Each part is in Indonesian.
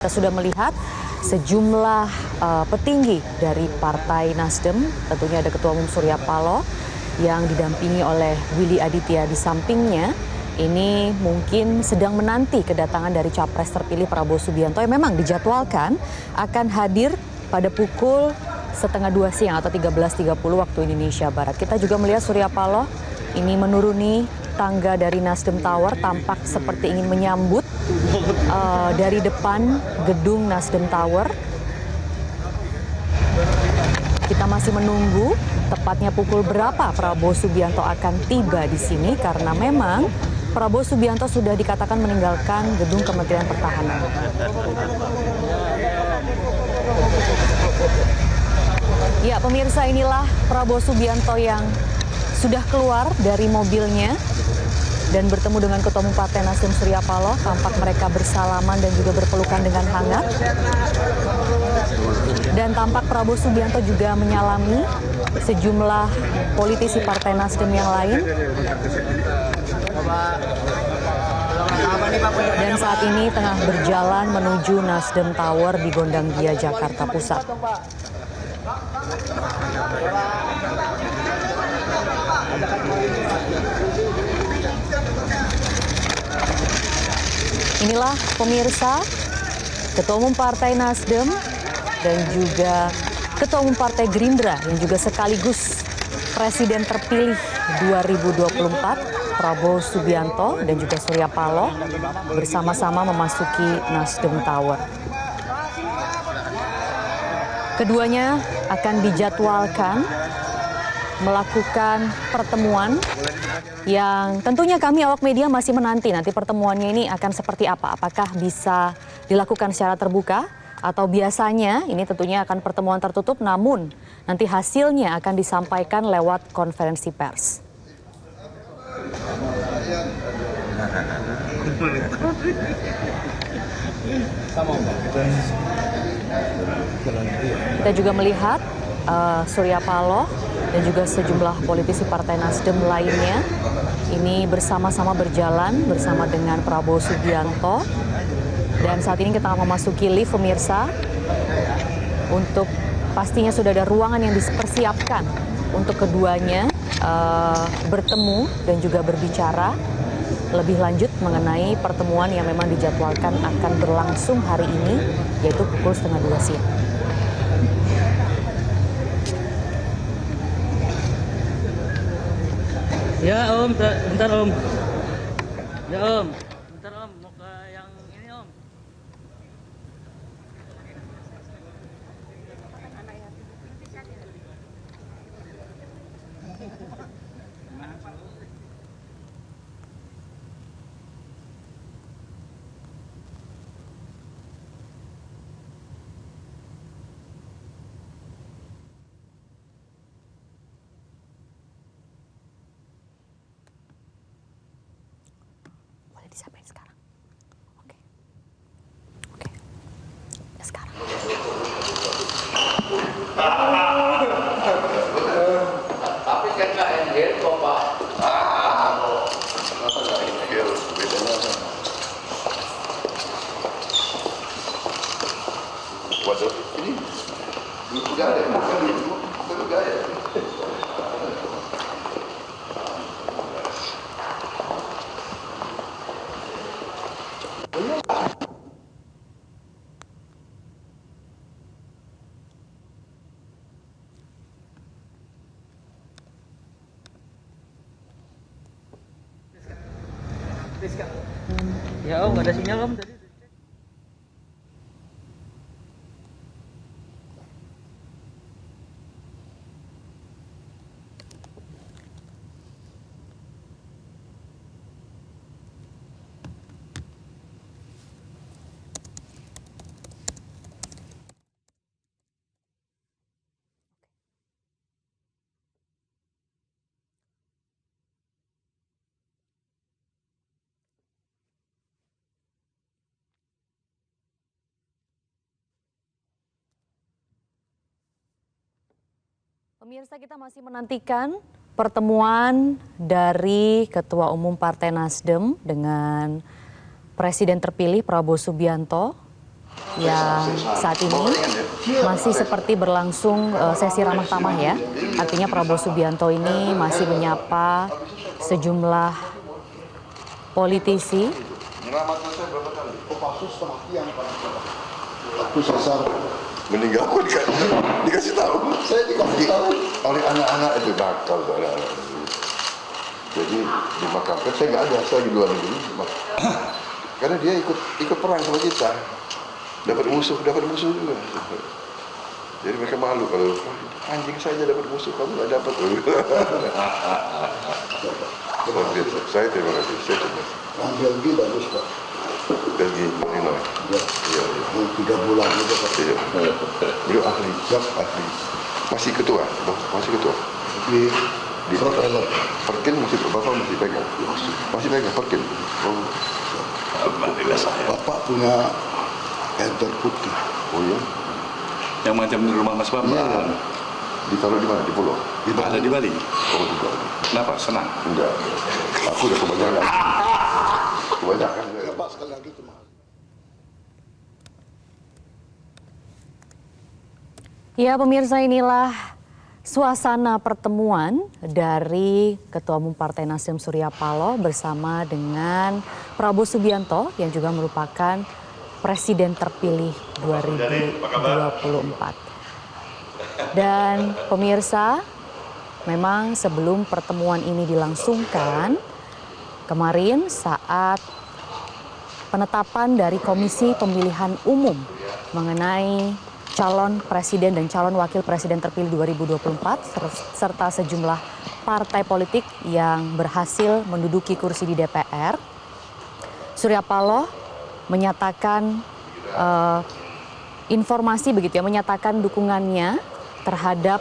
Kita sudah melihat sejumlah petinggi dari Partai Nasdem, tentunya ada Ketua Umum Surya Paloh yang didampingi oleh Willy Aditya di sampingnya. Ini mungkin sedang menanti kedatangan dari Capres terpilih Prabowo Subianto yang memang dijadwalkan akan hadir pada pukul 1:30 siang atau 13.30 waktu Indonesia Barat. Kita juga melihat Surya Paloh ini menuruni tangga dari Nasdem Tower, tampak seperti ingin menyambut dari depan gedung Nasdem Tower. Kita masih menunggu tepatnya pukul berapa Prabowo Subianto akan tiba di sini karena memang Prabowo Subianto sudah dikatakan meninggalkan gedung Kementerian Pertahanan. Ya, pemirsa, inilah Prabowo Subianto yang sudah keluar dari mobilnya dan bertemu dengan Ketua Umum Partai Nasdem Surya Paloh. Tampak mereka bersalaman dan juga berpelukan dengan hangat. Dan tampak Prabowo Subianto juga menyalami sejumlah politisi Partai Nasdem yang lain. Dan saat ini tengah berjalan menuju Nasdem Tower di Gondang Dia, Jakarta Pusat. Inilah pemirsa, Ketua Umum Partai Nasdem dan juga Ketua Umum Partai Gerindra yang juga sekaligus Presiden terpilih 2024, Prabowo Subianto dan juga Surya Paloh bersama-sama memasuki Nasdem Tower. Keduanya akan dijadwalkan melakukan pertemuan yang tentunya kami awak media masih menanti nanti pertemuannya ini akan seperti apa. Apakah bisa dilakukan secara terbuka atau biasanya ini tentunya akan pertemuan tertutup namun nanti hasilnya akan disampaikan lewat konferensi pers. Kita juga melihat Surya Paloh dan juga sejumlah politisi Partai Nasdem lainnya ini bersama-sama berjalan bersama dengan Prabowo Subianto. Dan saat ini kita akan memasuki lift, pemirsa, untuk pastinya sudah ada ruangan yang dipersiapkan untuk keduanya bertemu dan juga berbicara lebih lanjut mengenai pertemuan yang memang dijadwalkan akan berlangsung hari ini, yaitu pukul 1:30 siang. Ya Om, bentar Om. Ya Om, bentar Om, mau ke yang ini Om. Disampaikan sekarang. Oke. Ya sekarang. Tapi kan nggak enggel kok Pak. Masa nggak enggel? Bedanya apa? Waduh, ini udah ada, udah ada. Ya Om, nggak ada sinyal Om tadi. Pemirsa, kita masih menantikan pertemuan dari Ketua Umum Partai Nasdem dengan Presiden terpilih Prabowo Subianto. yang saat ini masih seperti berlangsung sesi ramah tamah ya. Artinya Prabowo Subianto ini masih menyapa sejumlah politisi. Menyelamatkan saya berapa kali? Kopassus kematian aku sasar Meninggal aku dikasih tahu. saya dikasih tahu Oleh anak-anak itu nakal tuh anak-anak. Jadi dimakamkan saya nggak ada, saya di luar negeri. Karena dia ikut perang sama kita. Dapat musuh juga. Jadi mereka malu kalau anjing saja dapat musuh, kamu nggak dapat. Saya terima kasih. Saya terima kasih. yang Belgia bagus Pak. Belgia, Illinois. Ya, Iya. yang 3 bulan itu Pak. Iya. Beliau ahli. Masih ketua. Di Rotterdam. Perkin Bapak masih pegang. Masih pegang Perkin. Oh. Alhamdulillah saya. Bapak punya enter putih. Oh iya. Yang macam di rumah Mas Bapak. Iya. Ditaruh di mana? Di pulau? Ada di Bali. Oh di Bali. Kenapa? Senang. Enggak. Aku udah kebanyakan. Kebanyakan. Ya Pak sekali lagi terima kasih. Ya pemirsa, inilah suasana pertemuan dari Ketua Umum Partai Nasdem Surya Paloh bersama dengan Prabowo Subianto yang juga merupakan Presiden terpilih 2024. Dan pemirsa, memang sebelum pertemuan ini dilangsungkan, kemarin saat penetapan dari Komisi Pemilihan Umum mengenai calon presiden dan calon wakil presiden terpilih 2024 serta sejumlah partai politik yang berhasil menduduki kursi di DPR, Surya Paloh menyatakan informasi begitu ya, menyatakan dukungannya terhadap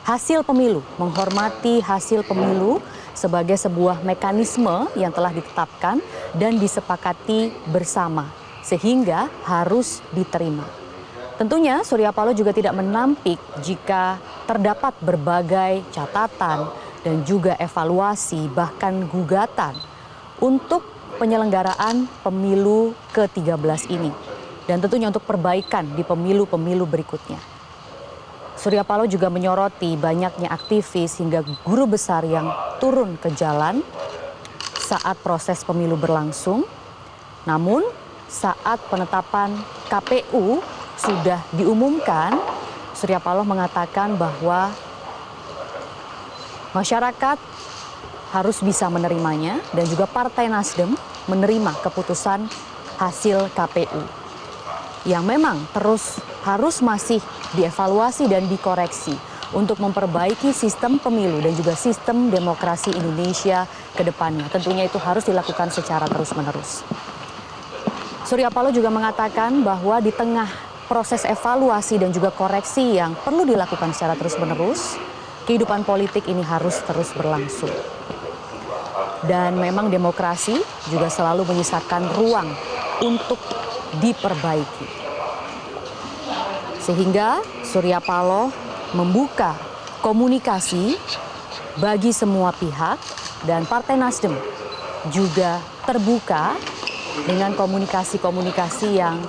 hasil pemilu, menghormati hasil pemilu sebagai sebuah mekanisme yang telah ditetapkan dan disepakati bersama sehingga harus diterima. Tentunya Surya Paloh juga tidak menampik jika terdapat berbagai catatan dan juga evaluasi bahkan gugatan untuk penyelenggaraan pemilu ke-13 ini dan tentunya untuk perbaikan di pemilu-pemilu berikutnya. Surya Paloh juga menyoroti banyaknya aktivis hingga guru besar yang turun ke jalan saat proses pemilu berlangsung. Namun saat penetapan KPU sudah diumumkan, Surya Paloh mengatakan bahwa masyarakat harus bisa menerimanya dan juga Partai Nasdem menerima keputusan hasil KPU yang memang terus harus masih dievaluasi dan dikoreksi untuk memperbaiki sistem pemilu dan juga sistem demokrasi Indonesia ke depannya. Tentunya itu harus dilakukan secara terus-menerus. Surya Paloh juga mengatakan bahwa di tengah proses evaluasi dan juga koreksi yang perlu dilakukan secara terus-menerus, kehidupan politik ini harus terus berlangsung. Dan memang demokrasi juga selalu menyisakan ruang untuk diperbaiki. Sehingga Surya Paloh membuka komunikasi bagi semua pihak dan Partai Nasdem juga terbuka dengan komunikasi-komunikasi yang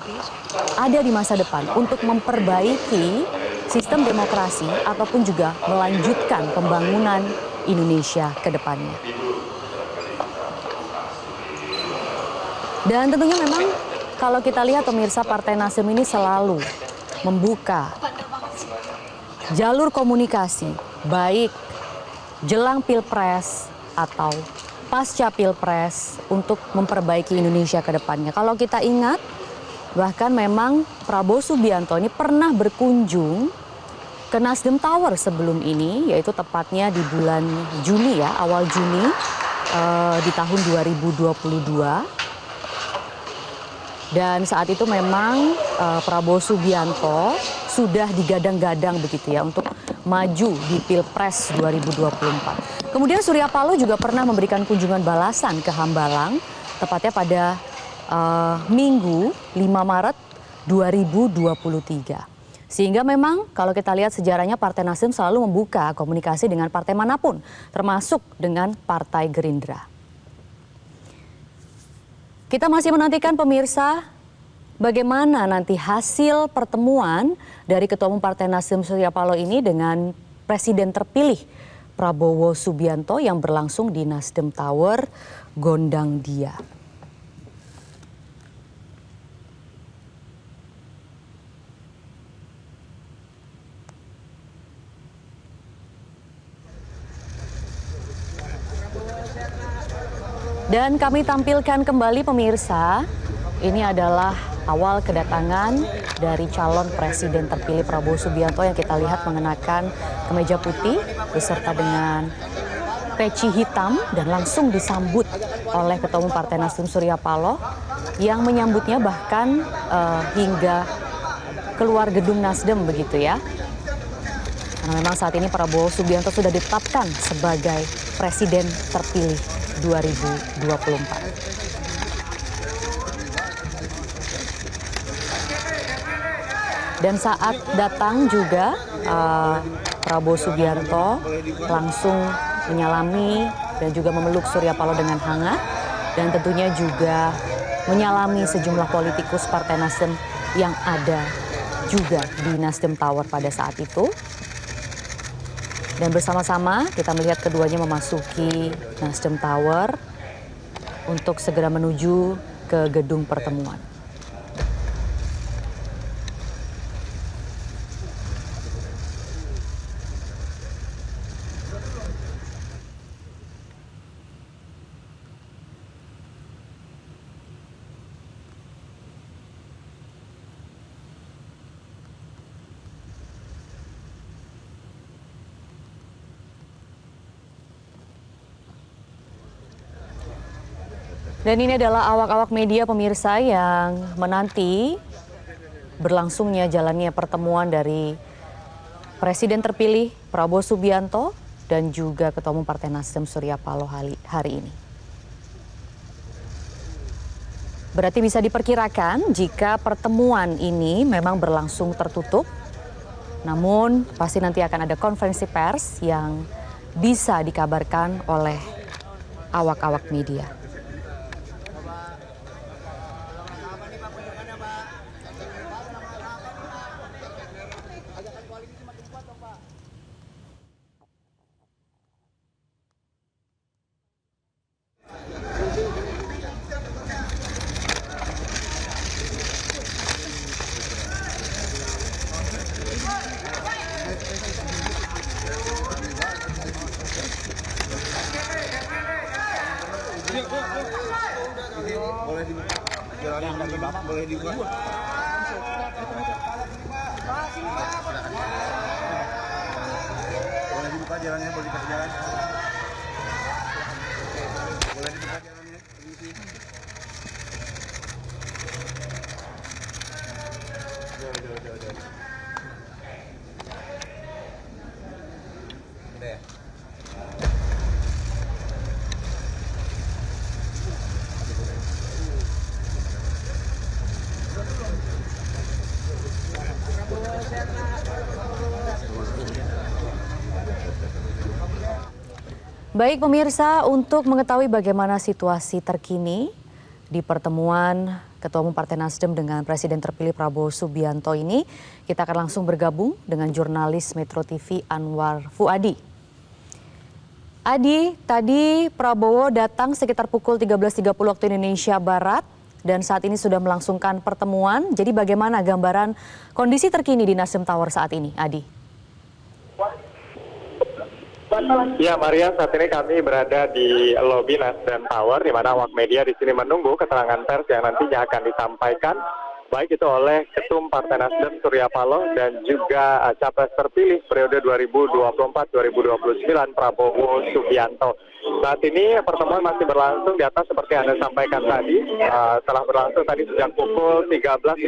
ada di masa depan untuk memperbaiki sistem demokrasi ataupun juga melanjutkan pembangunan Indonesia ke depannya. Dan tentunya memang kalau kita lihat pemirsa, Partai Nasdem ini selalu membuka jalur komunikasi baik jelang Pilpres atau pasca Pilpres untuk memperbaiki Indonesia ke depannya. Kalau kita ingat, bahkan memang Prabowo Subianto ini pernah berkunjung ke Nasdem Tower sebelum ini, yaitu tepatnya di bulan Juni ya, awal Juni di tahun 2022. Dan saat itu memang Prabowo Subianto sudah digadang-gadang begitu ya untuk maju di Pilpres 2024. Kemudian Surya Paloh juga pernah memberikan kunjungan balasan ke Hambalang, tepatnya pada Minggu 5 Maret 2023. Sehingga memang kalau kita lihat sejarahnya Partai Nasdem selalu membuka komunikasi dengan partai manapun, termasuk dengan Partai Gerindra. Kita masih menantikan pemirsa bagaimana nanti hasil pertemuan dari Ketua Umum Partai Nasdem Surya Paloh ini dengan Presiden terpilih Prabowo Subianto yang berlangsung di Nasdem Tower, Gondang Dia. Dan kami tampilkan kembali pemirsa, ini adalah awal kedatangan dari calon presiden terpilih Prabowo Subianto yang kita lihat mengenakan kemeja putih beserta dengan peci hitam dan langsung disambut oleh Ketua Umum Partai Nasdem Surya Paloh yang menyambutnya bahkan hingga keluar gedung Nasdem begitu ya. Karena memang saat ini Prabowo Subianto sudah ditetapkan sebagai presiden terpilih 2024. Dan saat datang juga Prabowo Subianto langsung menyalami dan juga memeluk Surya Paloh dengan hangat dan tentunya juga menyalami sejumlah politikus Partai Nasdem yang ada juga di Nasdem Tower pada saat itu. Dan bersama-sama kita melihat keduanya memasuki Nasdem Tower untuk segera menuju ke gedung pertemuan. Dan ini adalah awak-awak media pemirsa yang menanti berlangsungnya jalannya pertemuan dari Presiden terpilih Prabowo Subianto dan juga Ketua Umum Partai Nasdem Surya Paloh hari ini. Berarti bisa diperkirakan jika pertemuan ini memang berlangsung tertutup, namun pasti nanti akan ada konferensi pers yang bisa dikabarkan oleh awak-awak media. Boleh dibuat. Boleh dibuka jalannya, boleh dibuka jalan. Boleh dibuka jalannya. Udah. Baik pemirsa, untuk mengetahui bagaimana situasi terkini di pertemuan Ketua Umum Partai Nasdem dengan Presiden terpilih Prabowo Subianto ini, kita akan langsung bergabung dengan jurnalis Metro TV Anwar Fuadi. Adi, tadi Prabowo datang sekitar pukul 13.30 waktu Indonesia Barat dan saat ini sudah melangsungkan pertemuan. Jadi bagaimana gambaran kondisi terkini di Nasdem Tower saat ini, Adi? Ya Maria, saat ini kami berada di lobi Nasdem Tower, di mana awak media di sini menunggu keterangan pers yang nantinya akan disampaikan, baik itu oleh Ketum Partai Nasdem Surya Paloh dan juga capres terpilih periode 2024-2029 Prabowo Subianto. Saat ini pertemuan masih berlangsung di atas seperti Anda sampaikan tadi, telah berlangsung tadi sejak pukul 13.35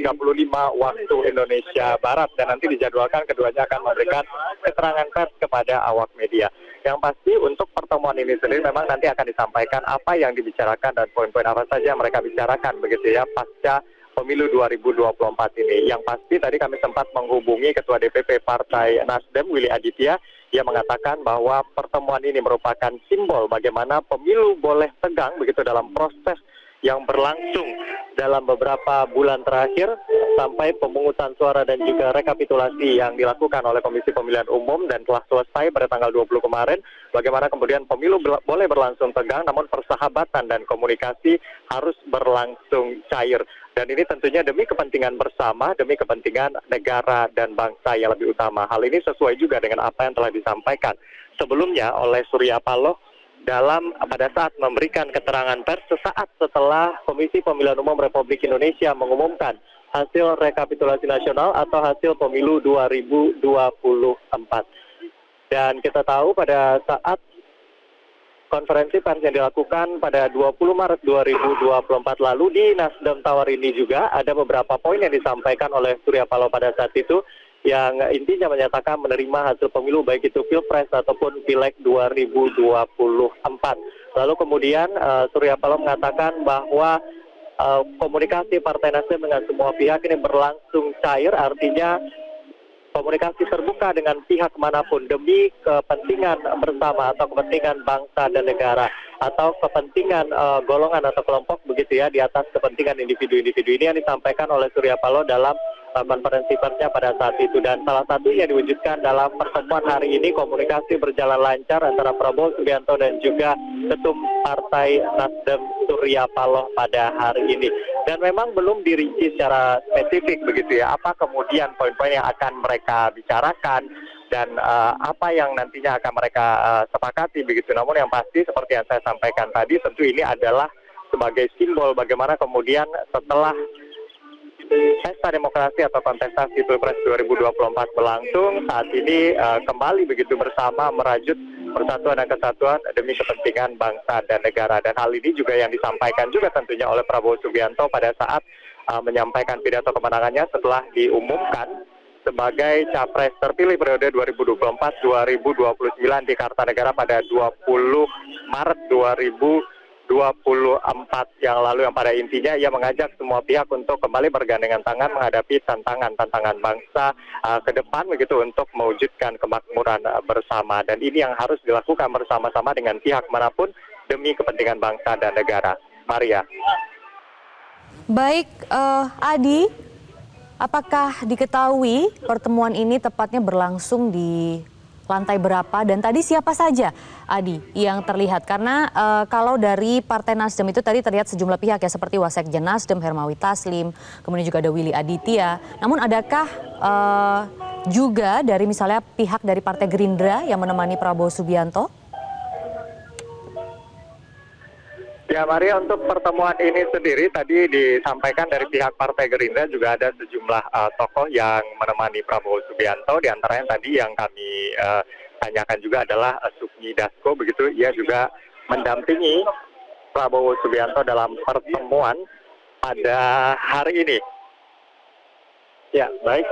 waktu Indonesia Barat dan nanti dijadwalkan keduanya akan memberikan keterangan pers kepada awak media. Yang pasti untuk pertemuan ini sendiri memang nanti akan disampaikan apa yang dibicarakan dan poin-poin apa saja yang mereka bicarakan begitu ya pasca pemilu 2024 ini. Yang pasti tadi kami sempat menghubungi Ketua DPP Partai Nasdem Willy Aditya. Ia mengatakan bahwa pertemuan ini merupakan simbol bagaimana pemilu boleh tegang begitu dalam proses yang berlangsung dalam beberapa bulan terakhir sampai pemungutan suara dan juga rekapitulasi yang dilakukan oleh Komisi Pemilihan Umum dan telah selesai pada tanggal 20 kemarin. Bagaimana kemudian pemilu boleh berlangsung tegang, namun persahabatan dan komunikasi harus berlangsung cair. Dan ini tentunya demi kepentingan bersama, demi kepentingan negara dan bangsa yang lebih utama. Hal ini sesuai juga dengan apa yang telah disampaikan sebelumnya oleh Surya Paloh pada saat memberikan keterangan pers sesaat setelah Komisi Pemilihan Umum Republik Indonesia mengumumkan hasil rekapitulasi nasional atau hasil pemilu 2024. Dan kita tahu pada saat konferensi pers yang dilakukan pada 20 Maret 2024 lalu di Nasdem Tower ini juga ada beberapa poin yang disampaikan oleh Surya Paloh pada saat itu, yang intinya menyatakan menerima hasil pemilu baik itu Pilpres ataupun Pileg 2024. Lalu kemudian Surya Paloh mengatakan bahwa komunikasi Partai Nasdem dengan semua pihak ini berlangsung cair, artinya komunikasi terbuka dengan pihak manapun demi kepentingan bersama atau kepentingan bangsa dan negara atau kepentingan golongan atau kelompok begitu ya, di atas kepentingan individu-individu. Ini yang disampaikan oleh Surya Paloh dalam konferensi persnya pada saat itu, dan salah satunya diwujudkan dalam pertemuan hari ini. Komunikasi berjalan lancar antara Prabowo Subianto dan juga Ketum Partai Nasdem Surya Paloh pada hari ini. Dan memang belum dirinci secara spesifik begitu ya, apa kemudian poin-poin yang akan mereka bicarakan dan apa yang nantinya akan mereka sepakati begitu. Namun yang pasti seperti yang saya sampaikan tadi, tentu ini adalah sebagai simbol bagaimana kemudian setelah pesta demokrasi atau kontestasi Pilpres 2024 berlangsung, saat ini kembali begitu bersama merajut persatuan dan kesatuan demi kepentingan bangsa dan negara. Dan hal ini juga yang disampaikan juga tentunya oleh Prabowo Subianto pada saat menyampaikan pidato kemenangannya setelah diumumkan sebagai capres terpilih periode 2024-2029 di Kartanegara pada 20 Maret 2024 yang lalu, yang pada intinya ia mengajak semua pihak untuk kembali bergandengan tangan menghadapi tantangan bangsa ke depan begitu untuk mewujudkan kemakmuran bersama, dan ini yang harus dilakukan bersama-sama dengan pihak manapun demi kepentingan bangsa dan negara. Maria. Baik, Adi, apakah diketahui pertemuan ini tepatnya berlangsung di lantai berapa dan tadi siapa saja, Adi, yang terlihat? Karena kalau dari Partai Nasdem itu tadi terlihat sejumlah pihak ya, seperti Wasekjen Nasdem Hermawi Taslim, kemudian juga ada Willy Aditya. Namun adakah juga dari misalnya pihak dari Partai Gerindra yang menemani Prabowo Subianto? Ya Maria, untuk pertemuan ini sendiri tadi disampaikan dari pihak Partai Gerindra juga ada sejumlah tokoh yang menemani Prabowo Subianto. Di antaranya tadi yang kami tanyakan juga adalah Sukmi Dasko, begitu. Ia juga mendampingi Prabowo Subianto dalam pertemuan pada hari ini. Ya, baik.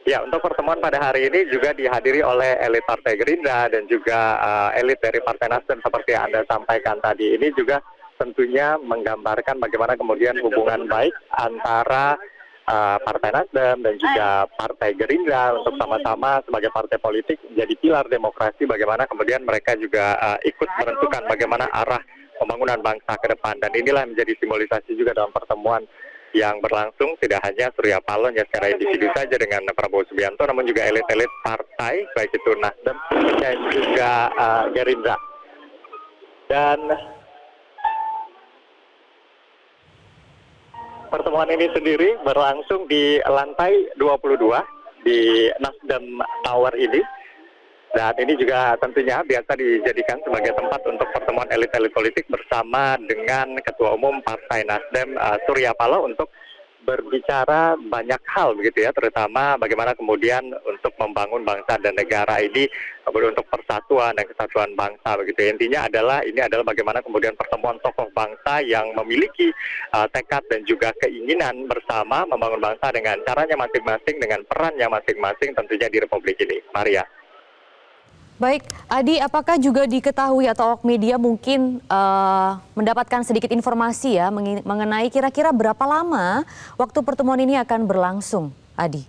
Ya, untuk pertemuan pada hari ini juga dihadiri oleh elit Partai Gerindra dan juga elit dari Partai Nasdem seperti yang Anda sampaikan tadi. Ini juga tentunya menggambarkan bagaimana kemudian hubungan baik antara Partai Nasdem dan juga Partai Gerindra untuk sama-sama sebagai partai politik menjadi pilar demokrasi, bagaimana kemudian mereka juga ikut menentukan bagaimana arah pembangunan bangsa ke depan. Dan inilah menjadi simbolisasi juga dalam pertemuan yang berlangsung tidak hanya Surya Paloh ya secara individu saja dengan Prabowo Subianto, namun juga elit-elit partai baik itu Nasdem dan juga Gerindra. Dan pertemuan ini sendiri berlangsung di lantai 22 di Nasdem Tower ini. Dan ini juga tentunya biasa dijadikan sebagai tempat untuk pertemuan elit-elit politik bersama dengan Ketua Umum Partai Nasdem Surya Paloh untuk berbicara banyak hal begitu ya, terutama bagaimana kemudian untuk membangun bangsa dan negara ini untuk persatuan dan kesatuan bangsa begitu. Intinya ini adalah bagaimana kemudian pertemuan tokoh bangsa yang memiliki tekad dan juga keinginan bersama membangun bangsa dengan caranya masing-masing, dengan perannya masing-masing tentunya di Republik ini. Maria. Baik, Adi, apakah juga diketahui atau awak media mungkin mendapatkan sedikit informasi ya mengenai kira-kira berapa lama waktu pertemuan ini akan berlangsung, Adi?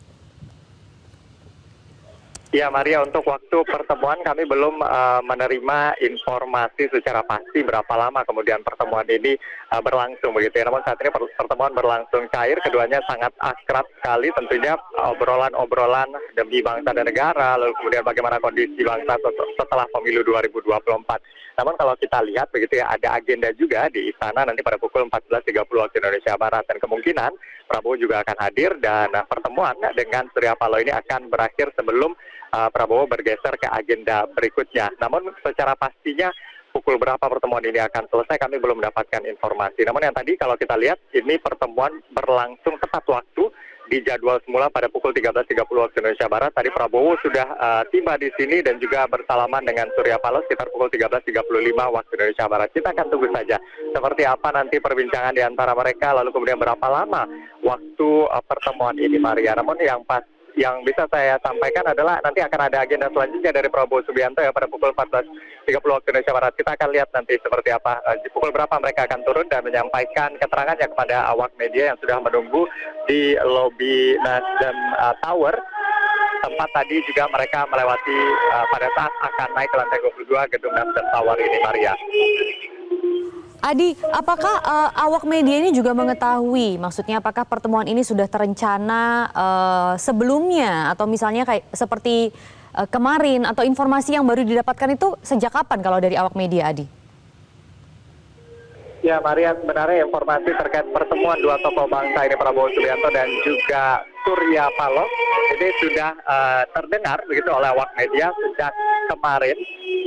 Ya Maria, untuk waktu pertemuan kami belum menerima informasi secara pasti berapa lama kemudian pertemuan ini berlangsung begitu ya. Namun saat ini pertemuan berlangsung cair, keduanya sangat akrab sekali tentunya, obrolan-obrolan demi bangsa dan negara, lalu kemudian bagaimana kondisi bangsa setelah pemilu 2024. Namun kalau kita lihat begitu ya, ada agenda juga di istana nanti pada pukul 14.30 waktu Indonesia Barat, dan kemungkinan Prabowo juga akan hadir, dan pertemuan dengan Surya Paloh ini akan berakhir sebelum Prabowo bergeser ke agenda berikutnya. Namun secara pastinya pukul berapa pertemuan ini akan selesai kami belum mendapatkan informasi. Namun yang tadi kalau kita lihat ini pertemuan berlangsung tepat waktu di jadwal semula pada pukul 13.30 waktu Indonesia Barat. Tadi Prabowo sudah tiba di sini dan juga bersalaman dengan Surya Paloh sekitar pukul 13.35 waktu Indonesia Barat. Kita akan tunggu saja seperti apa nanti perbincangan di antara mereka, lalu kemudian berapa lama waktu pertemuan ini, Maria. Namun yang bisa saya sampaikan adalah nanti akan ada agenda selanjutnya dari Prabowo Subianto ya pada pukul 14.30 waktu Indonesia Barat. Kita akan lihat nanti seperti apa, di pukul berapa mereka akan turun dan menyampaikan keterangannya kepada awak media yang sudah menunggu di lobi Nasdem Tower. Tempat tadi juga mereka melewati pada saat akan naik ke lantai 22 gedung Nasdem Tower ini, Maria. Adi, apakah awak media ini juga mengetahui, maksudnya apakah pertemuan ini sudah terencana sebelumnya atau misalnya kayak seperti kemarin, atau informasi yang baru didapatkan itu sejak kapan kalau dari awak media, Adi? Ya Maria, sebenarnya informasi terkait pertemuan dua tokoh bangsa ini, Prabowo Subianto dan juga Surya Paloh, ini sudah terdengar begitu oleh awak media sejak kemarin,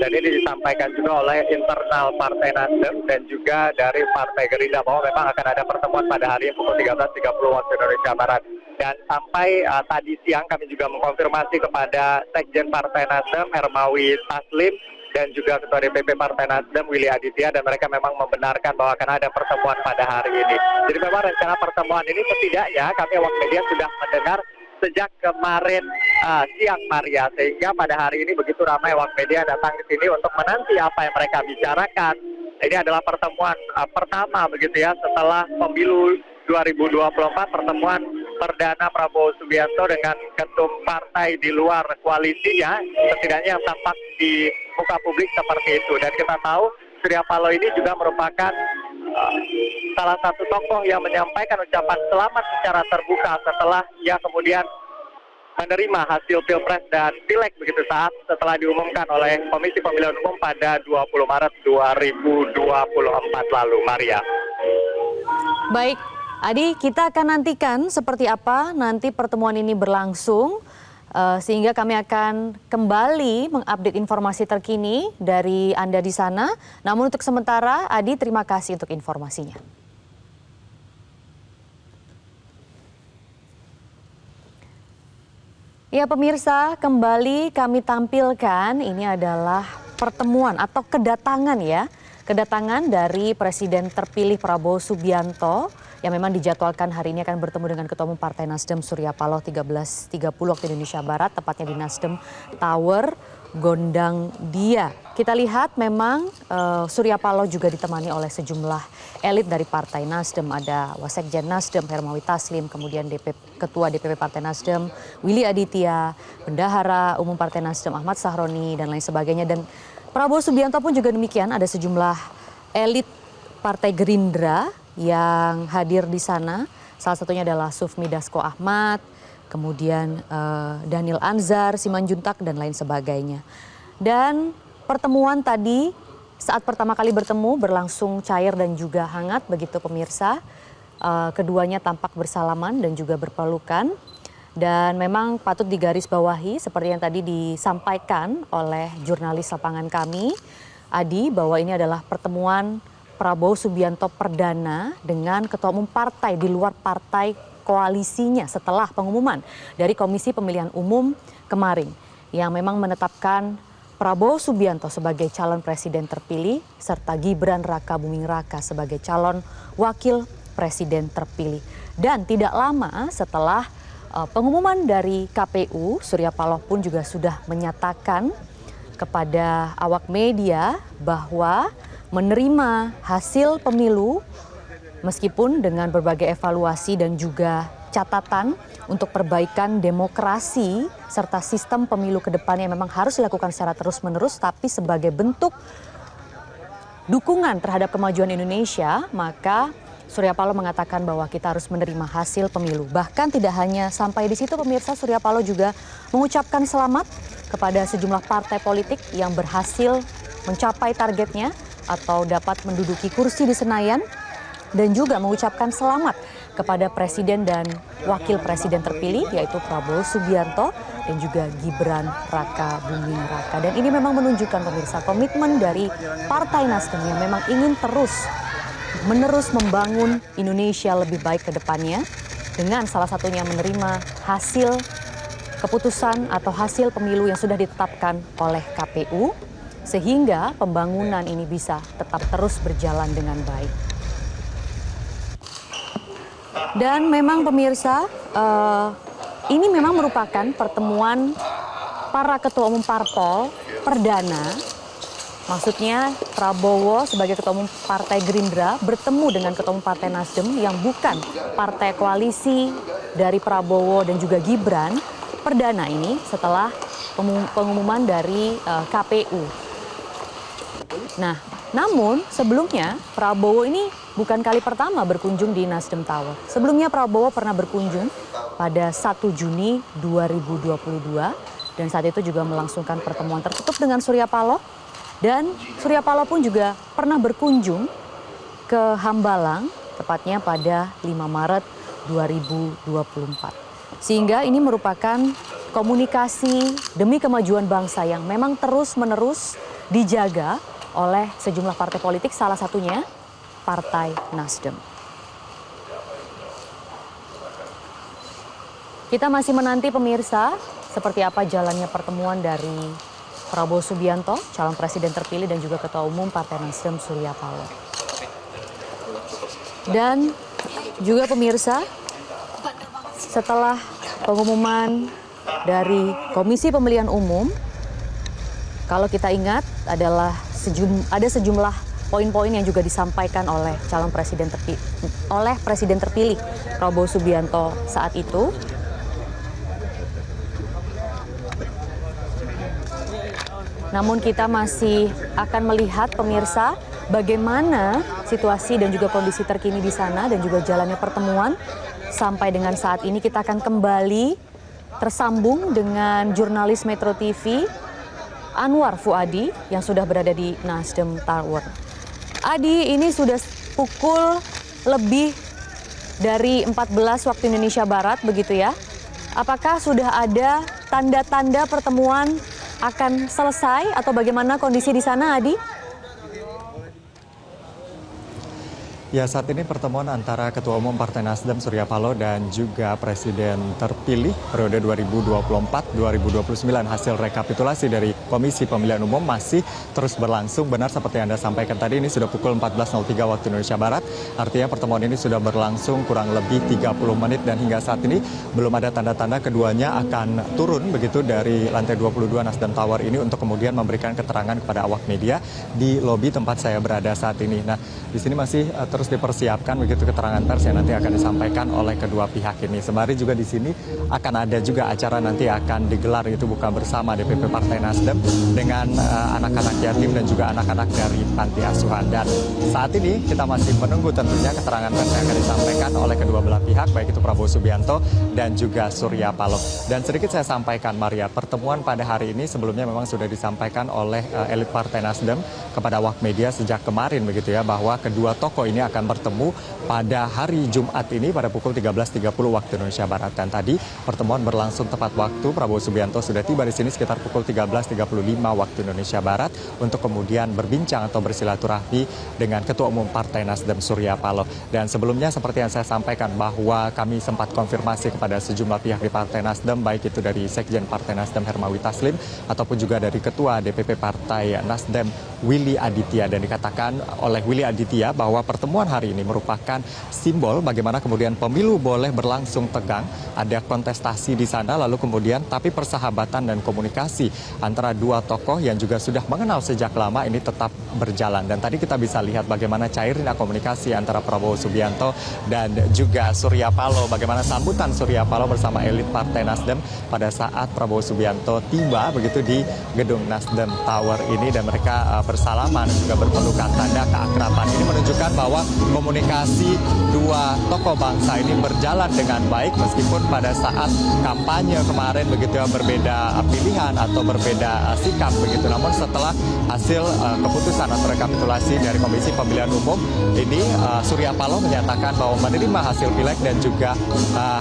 dan ini disampaikan juga oleh internal Partai Nasdem dan juga dari Partai Gerindra bahwa memang akan ada pertemuan pada hari pukul 13.30 waktu Indonesia Barat. Dan sampai tadi siang kami juga mengkonfirmasi kepada Sekjen Partai Nasdem Hermawi Taslim dan juga Ketua DPP Partai Nasdem Willy Aditya, dan mereka memang membenarkan bahwa akan ada pertemuan pada hari ini. Jadi memang rencana pertemuan ini setidaknya kami awak media sudah mendengar sejak kemarin siang, Maria, sehingga pada hari ini begitu ramai awak media datang ke sini untuk menanti apa yang mereka bicarakan. Ini adalah pertemuan pertama begitu ya setelah pemilu 2024, pertemuan perdana Prabowo Subianto dengan ketum partai di luar koalisinya, setidaknya yang tampak di muka publik seperti itu. Dan kita tahu Surya Paloh ini juga merupakan salah satu tokoh yang menyampaikan ucapan selamat secara terbuka setelah ia kemudian menerima hasil Pilpres dan Pileg begitu saat setelah diumumkan oleh Komisi Pemilihan Umum pada 20 Maret 2024 lalu, Maria. Baik, Adi, kita akan nantikan seperti apa nanti pertemuan ini berlangsung, sehingga kami akan kembali mengupdate informasi terkini dari Anda di sana. Namun untuk sementara, Adi, terima kasih untuk informasinya. Ya pemirsa, kembali kami tampilkan ini adalah pertemuan atau kedatangan ya. Kedatangan dari Presiden terpilih Prabowo Subianto yang memang dijadwalkan hari ini akan bertemu dengan Ketua Umum Partai Nasdem Surya Paloh 13.30 waktu Indonesia Barat, tepatnya di Nasdem Tower, Gondang Dia. Kita lihat memang Surya Paloh juga ditemani oleh sejumlah elit dari Partai Nasdem. Ada Wasekjen Nasdem Hermawi Taslim, kemudian Ketua DPP Partai Nasdem Willy Aditya, Bendahara Umum Partai Nasdem Ahmad Sahroni, dan lain sebagainya. Dan Prabowo Subianto pun juga demikian, ada sejumlah elit Partai Gerindra yang hadir di sana. Salah satunya adalah Sufmi Dasko Ahmad, kemudian Daniel Anzar, Simanjuntak, dan lain sebagainya. Dan pertemuan tadi saat pertama kali bertemu berlangsung cair dan juga hangat begitu pemirsa. Keduanya tampak bersalaman dan juga berpelukan. Dan memang patut digarisbawahi seperti yang tadi disampaikan oleh jurnalis lapangan kami, Adi, bahwa ini adalah pertemuan Prabowo Subianto perdana dengan Ketua Umum Partai di luar partai koalisinya setelah pengumuman dari Komisi Pemilihan Umum kemarin yang memang menetapkan Prabowo Subianto sebagai calon presiden terpilih serta Gibran Rakabuming Raka sebagai calon wakil presiden terpilih. Dan tidak lama setelah pengumuman dari KPU, Surya Paloh pun juga sudah menyatakan kepada awak media bahwa menerima hasil pemilu meskipun dengan berbagai evaluasi dan juga catatan untuk perbaikan demokrasi serta sistem pemilu ke depannya memang harus dilakukan secara terus-menerus, tapi sebagai bentuk dukungan terhadap kemajuan Indonesia, maka Surya Paloh mengatakan bahwa kita harus menerima hasil pemilu. Bahkan tidak hanya sampai di situ pemirsa, Surya Paloh juga mengucapkan selamat kepada sejumlah partai politik yang berhasil mencapai targetnya atau dapat menduduki kursi di Senayan, dan juga mengucapkan selamat kepada Presiden dan Wakil Presiden terpilih yaitu Prabowo Subianto dan juga Gibran Raka Buming Raka. Dan ini memang menunjukkan pemirsa komitmen dari Partai Nasdem yang memang ingin menerus membangun Indonesia lebih baik ke depannya dengan salah satunya menerima hasil keputusan atau hasil pemilu yang sudah ditetapkan oleh KPU sehingga pembangunan ini bisa tetap terus berjalan dengan baik. Dan memang pemirsa, ini memang merupakan pertemuan para ketua umum parpol perdana. Maksudnya Prabowo sebagai ketua umum Partai Gerindra bertemu dengan ketua umum Partai Nasdem yang bukan partai koalisi dari Prabowo dan juga Gibran. Perdana ini setelah pengumuman dari KPU. Nah, namun sebelumnya Prabowo ini bukan kali pertama berkunjung di Nasdem Tower. Sebelumnya Prabowo pernah berkunjung pada 1 Juni 2022 dan saat itu juga melangsungkan pertemuan tertutup dengan Surya Paloh. Dan Surya Paloh pun juga pernah berkunjung ke Hambalang, tepatnya pada 5 Maret 2024. Sehingga ini merupakan komunikasi demi kemajuan bangsa yang memang terus-menerus dijaga oleh sejumlah partai politik, salah satunya Partai Nasdem. Kita masih menanti pemirsa seperti apa jalannya pertemuan dari Prabowo Subianto, calon presiden terpilih dan juga ketua umum Partai Nasdem Surya Paloh. Dan juga pemirsa, setelah pengumuman dari Komisi Pemilihan Umum, kalau kita ingat adalah ada sejumlah poin-poin yang juga disampaikan oleh presiden terpilih Prabowo Subianto saat itu. Namun kita masih akan melihat pemirsa bagaimana situasi dan juga kondisi terkini di sana dan juga jalannya pertemuan. Sampai dengan saat ini kita akan kembali tersambung dengan jurnalis Metro TV Anwar Fuadi yang sudah berada di Nasdem Tower. Adi, ini sudah pukul lebih dari 14 waktu Indonesia Barat begitu ya. Apakah sudah ada tanda-tanda pertemuan akan selesai atau bagaimana kondisi di sana, Adi? Ya, saat ini pertemuan antara Ketua Umum Partai Nasdem Surya Paloh dan juga Presiden terpilih periode 2024-2029 hasil rekapitulasi dari Komisi Pemilihan Umum masih terus berlangsung. Benar seperti Anda sampaikan tadi, ini sudah pukul 14.03 waktu Indonesia Barat. Artinya pertemuan ini sudah berlangsung kurang lebih 30 menit dan hingga saat ini belum ada tanda-tanda keduanya akan turun begitu dari lantai 22 Nasdem Tower ini untuk kemudian memberikan keterangan kepada awak media di lobi tempat saya berada saat ini. Nah, di sini masih terus dipersiapkan begitu keterangan pers yang nanti akan disampaikan oleh kedua pihak ini. Sembari juga di sini akan ada juga acara nanti akan digelar itu buka bersama DPP Partai Nasdem dengan anak-anak yatim dan juga anak-anak dari panti asuhan. Dan saat ini kita masih menunggu tentunya keterangan pers yang akan disampaikan oleh kedua belah pihak, baik itu Prabowo Subianto dan juga Surya Paloh. Dan sedikit saya sampaikan, Maria, pertemuan pada hari ini sebelumnya memang sudah disampaikan oleh elit Partai Nasdem kepada awak media sejak kemarin begitu ya, bahwa kedua tokoh ini akan bertemu pada hari Jumat ini pada pukul 13.30 waktu Indonesia Barat. Dan tadi pertemuan berlangsung tepat waktu. Prabowo Subianto sudah tiba di sini sekitar pukul 13.35 waktu Indonesia Barat untuk kemudian berbincang atau bersilaturahmi dengan Ketua Umum Partai Nasdem Surya Paloh. Dan sebelumnya seperti yang saya sampaikan bahwa kami sempat konfirmasi kepada sejumlah pihak di Partai Nasdem, baik itu dari Sekjen Partai Nasdem Hermawi Taslim ataupun juga dari Ketua DPP Partai Nasdem Willy Aditya, dan dikatakan oleh Willy Aditya bahwa pertemuan pertemuan hari ini merupakan simbol bagaimana kemudian pemilu boleh berlangsung tegang, ada kontestasi di sana, lalu kemudian tapi persahabatan dan komunikasi antara dua tokoh yang juga sudah mengenal sejak lama ini tetap berjalan. Dan tadi kita bisa lihat bagaimana cairnya komunikasi antara Prabowo Subianto dan juga Surya Paloh, bagaimana sambutan Surya Paloh bersama elit Partai Nasdem pada saat Prabowo Subianto tiba begitu di gedung Nasdem Tower ini, dan mereka bersalaman juga berpelukan tanda keakraban. Ini menunjukkan bahwa komunikasi dua tokoh bangsa ini berjalan dengan baik meskipun pada saat kampanye kemarin begitu ya berbeda pilihan atau berbeda sikap begitu. Namun setelah hasil keputusan atau rekapitulasi dari Komisi Pemilihan Umum ini, Surya Paloh menyatakan bahwa menerima hasil pileg dan juga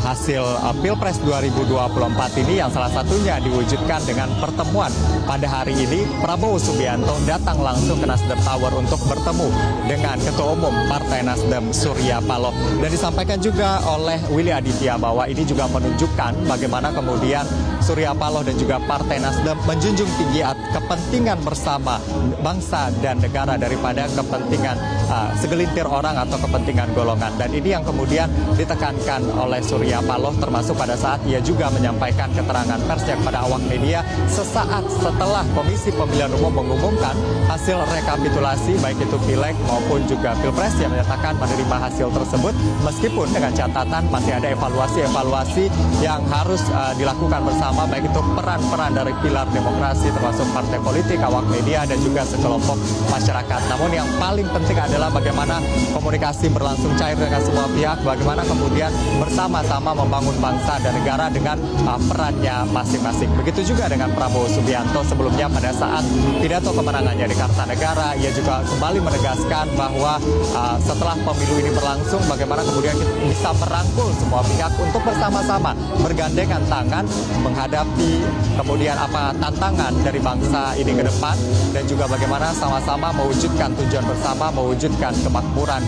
hasil Pilpres 2024 ini yang salah satunya diwujudkan dengan pertemuan pada hari ini. Prabowo Subianto datang langsung ke Nasdem Tower untuk bertemu dengan Ketua Umum Partai Nasdem Surya Paloh. Dan disampaikan juga oleh Willy Aditya bahwa ini juga menunjukkan bagaimana kemudian Surya Paloh dan juga Partai Nasdem menjunjung tinggi kepentingan bersama bangsa dan negara daripada kepentingan segelintir orang atau kepentingan golongan. Dan ini yang kemudian ditekankan oleh Surya Paloh, termasuk pada saat ia juga menyampaikan keterangan persnya kepada awak media sesaat setelah Komisi Pemilihan Umum mengumumkan hasil rekapitulasi baik itu pileg maupun juga pilpres, yang menyatakan menerima hasil tersebut meskipun dengan catatan masih ada evaluasi yang harus dilakukan bersama, baik itu peran-peran dari pilar demokrasi termasuk partai politik, awak media dan juga sekelompok masyarakat. Namun yang paling penting adalah bagaimana komunikasi berlangsung cair dengan semua pihak, bagaimana kemudian bersama-sama membangun bangsa dan negara dengan perannya masing-masing. Begitu juga dengan Prabowo Subianto sebelumnya pada saat pidato kemenangannya di Kartanegara, ia juga kembali menegaskan bahwa setelah pemilu ini berlangsung bagaimana kemudian kita bisa merangkul semua pihak untuk bersama-sama bergandengan tangan menghadapi kemudian apa tantangan dari bangsa ini ke depan, dan juga bagaimana sama-sama mewujudkan tujuan bersama, mewujudkan kemakmuran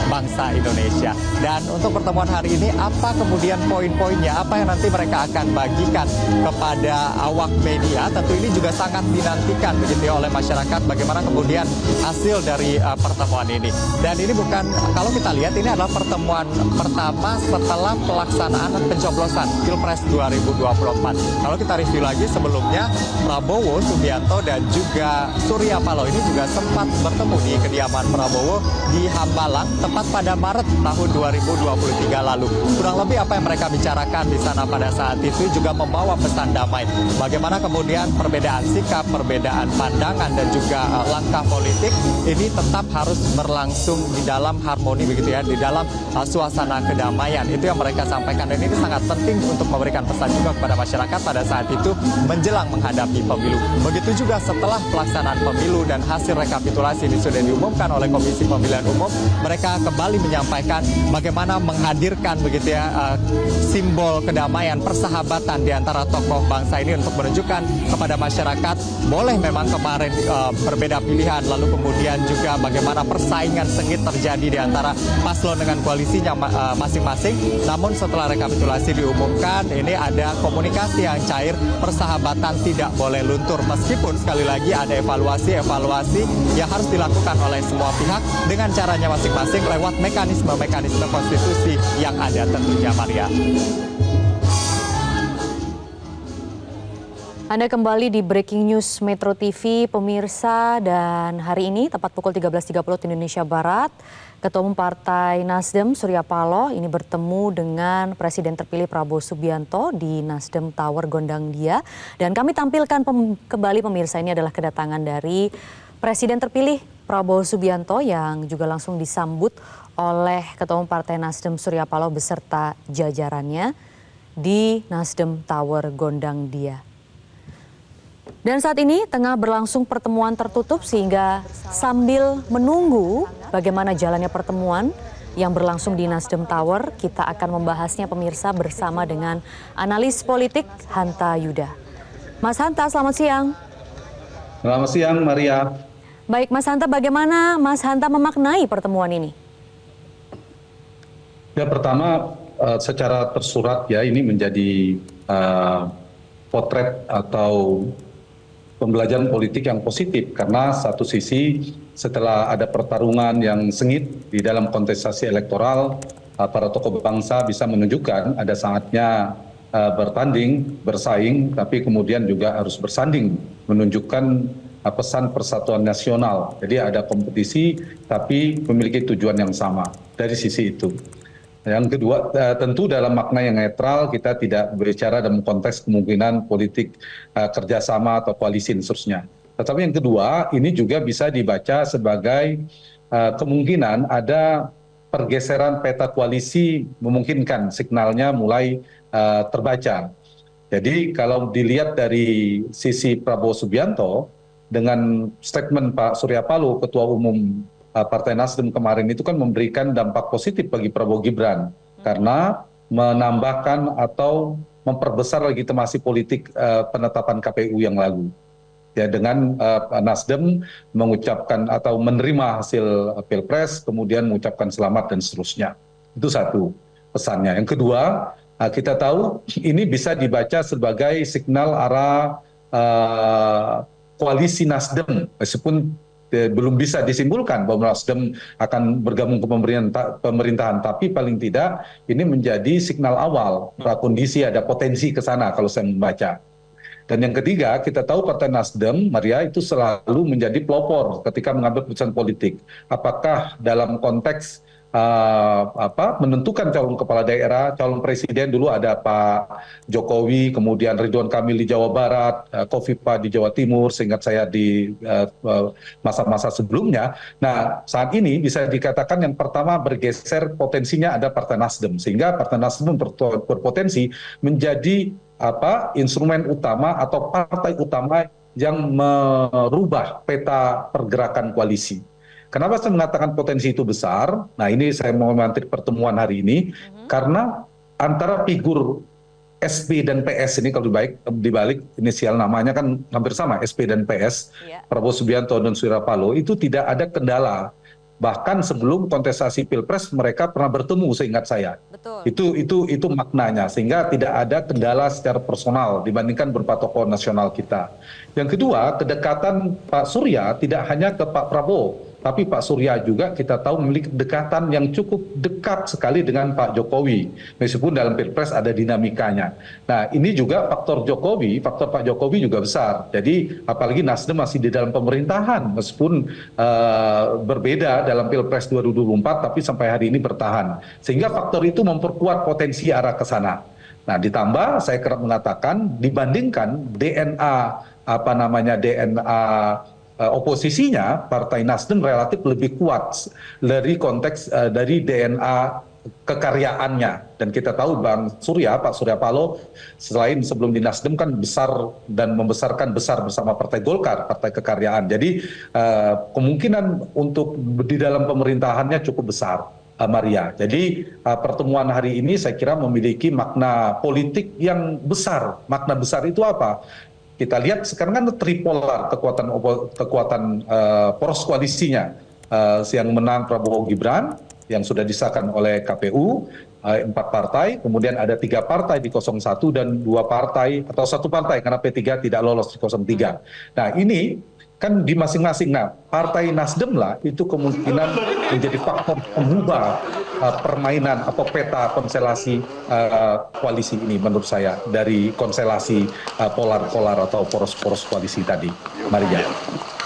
bangsa Indonesia. Dan untuk pertemuan hari ini apa kemudian poin-poinnya, apa yang nanti mereka akan bagikan kepada awak media, tentu ini juga sangat dinantikan begitu ya oleh masyarakat, bagaimana kemudian hasil dari pertemuan ini. Dan ini bukan, kalau kita lihat ini adalah pertemuan pertama setelah pelaksanaan pencoblosan Pilpres 2024. Kalau kita review lagi sebelumnya, Prabowo Subianto dan juga Surya Paloh ini juga sempat bertemu di kediaman Prabowo di Hambalang tepat pada Maret tahun 2023 lalu. Kurang lebih apa yang mereka bicarakan di sana pada saat itu juga membawa pesan damai. Bagaimana kemudian perbedaan sikap, perbedaan pandangan dan juga langkah politik ini tetap harus berlangsung di dalam harmoni begitu ya, di dalam suasana kedamaian. Itu yang mereka sampaikan, dan ini sangat penting untuk memberikan pesan juga kepada masyarakat pada saat itu menjelang menghadapi pemilu. Begitu juga setelah pelaksanaan pemilu dan hasil rekapitulasi ini sudah diumumkan oleh Komisi Pemilihan Umum, mereka kembali menyampaikan bagaimana menghadirkan begitu ya simbol kedamaian, persahabatan di antara tokoh bangsa ini untuk menunjukkan kepada masyarakat boleh memang kemarin berbeda pilihan, lalu kemudian juga bagaimana persaingan sengit terjadi di antara paslon dengan koalisinya masing-masing. Namun setelah rekapitulasi diumumkan, ini ada komunikasi yang cair, persahabatan tidak boleh luntur meskipun sekali lagi ada evaluasi yang harus dilakukan oleh semua pihak dengan caranya masing-masing lewat mekanisme konstitusi yang ada tentunya, Maria. Anda kembali di Breaking News Metro TV, pemirsa, dan hari ini tepat pukul 13.30 Indonesia Barat, Ketua Umum Partai Nasdem Surya Paloh ini bertemu dengan Presiden terpilih Prabowo Subianto di Nasdem Tower Gondangdia. Dan kami tampilkan kembali pemirsa, ini adalah kedatangan dari Presiden terpilih Prabowo Subianto yang juga langsung disambut oleh Ketua Umum Partai Nasdem Surya Paloh beserta jajarannya di Nasdem Tower Gondangdia. Dan saat ini tengah berlangsung pertemuan tertutup, sehingga sambil menunggu bagaimana jalannya pertemuan yang berlangsung di Nasdem Tower, kita akan membahasnya pemirsa bersama dengan analis politik Hanta Yuda. Mas Hanta, selamat siang. Selamat siang, Maria. Baik, Mas Hanta, bagaimana Mas Hanta memaknai pertemuan ini? Ya, pertama secara tersurat ya, ini menjadi potret atau pembelajaran politik yang positif, karena satu sisi setelah ada pertarungan yang sengit di dalam kontestasi elektoral, para tokoh bangsa bisa menunjukkan ada saatnya bertanding, bersaing, tapi kemudian juga harus bersanding, menunjukkan pesan persatuan nasional. Jadi ada kompetisi tapi memiliki tujuan yang sama dari sisi itu. Yang kedua, tentu dalam makna yang netral, kita tidak berbicara dalam konteks kemungkinan politik kerjasama atau koalisi dan seterusnya. Tetapi yang kedua, ini juga bisa dibaca sebagai kemungkinan ada pergeseran peta koalisi, memungkinkan signalnya mulai terbaca. Jadi kalau dilihat dari sisi Prabowo Subianto, dengan statement Pak Surya Paloh, Ketua Umum Partai Nasdem kemarin itu kan memberikan dampak positif bagi Prabowo Gibran karena menambahkan atau memperbesar legitimasi politik penetapan KPU yang lalu. Ya, dengan Nasdem mengucapkan atau menerima hasil Pilpres, kemudian mengucapkan selamat dan seterusnya. Itu satu pesannya. Yang kedua, kita tahu ini bisa dibaca sebagai signal arah koalisi Nasdem, meskipun belum bisa disimpulkan bahwa Nasdem akan bergabung ke pemerintahan, tapi paling tidak ini menjadi signal awal prakondisi ada potensi ke sana kalau saya membaca. Dan yang ketiga, kita tahu Partai Nasdem, Maria, itu selalu menjadi pelopor ketika mengambil keputusan politik. Apakah dalam konteks menentukan calon kepala daerah, calon presiden, dulu ada Pak Jokowi, kemudian Ridwan Kamil di Jawa Barat, Kofifa di Jawa Timur, seingat saya di masa-masa sebelumnya. Nah, saat ini bisa dikatakan yang pertama bergeser potensinya ada Partai Nasdem, sehingga Partai Nasdem berpotensi menjadi instrumen utama atau partai utama yang merubah peta pergerakan koalisi. Kenapa saya mengatakan potensi itu besar? Nah, ini saya mau menanti pertemuan hari ini, karena antara figur SP dan PS ini kalau dibalik inisial namanya kan hampir sama, SP dan PS, Prabowo Subianto dan Surya Paloh, itu tidak ada kendala. Bahkan sebelum kontestasi Pilpres mereka pernah bertemu, seingat saya. Betul. Itu maknanya, sehingga tidak ada kendala secara personal dibandingkan beberapa tokoh nasional kita. Yang kedua, kedekatan Pak Surya tidak hanya ke Pak Prabowo, tapi Pak Surya juga kita tahu memiliki kedekatan yang cukup dekat sekali dengan Pak Jokowi, meskipun dalam Pilpres ada dinamikanya. Nah, ini juga faktor Pak Jokowi juga besar. Jadi apalagi Nasdem masih di dalam pemerintahan, meskipun berbeda dalam Pilpres 2024, tapi sampai hari ini bertahan. Sehingga faktor itu memperkuat potensi arah ke sana. Nah, ditambah saya kerap mengatakan dibandingkan DNA oposisinya, Partai Nasdem relatif lebih kuat dari konteks dari DNA kekaryaannya. Dan kita tahu Pak Surya Paloh, selain sebelum di Nasdem kan besar dan membesarkan besar bersama Partai Golkar, Partai Kekaryaan. Jadi kemungkinan untuk di dalam pemerintahannya cukup besar, Maria. Jadi pertemuan hari ini saya kira memiliki makna politik yang besar. Makna besar itu apa? Kita lihat sekarang kan tripolar kekuatan poros koalisinya, yang menang Prabowo Gibran yang sudah disahkan oleh KPU, 4 partai, kemudian ada 3 partai di 01 dan 2 partai atau 1 partai karena P3 tidak lolos di 03. Nah, ini kan di masing-masing. Nah, Partai Nasdem lah itu kemungkinan menjadi faktor pengubah permainan atau peta konstelasi koalisi ini menurut saya dari konstelasi polar-polar atau poros-poros koalisi tadi, Maria.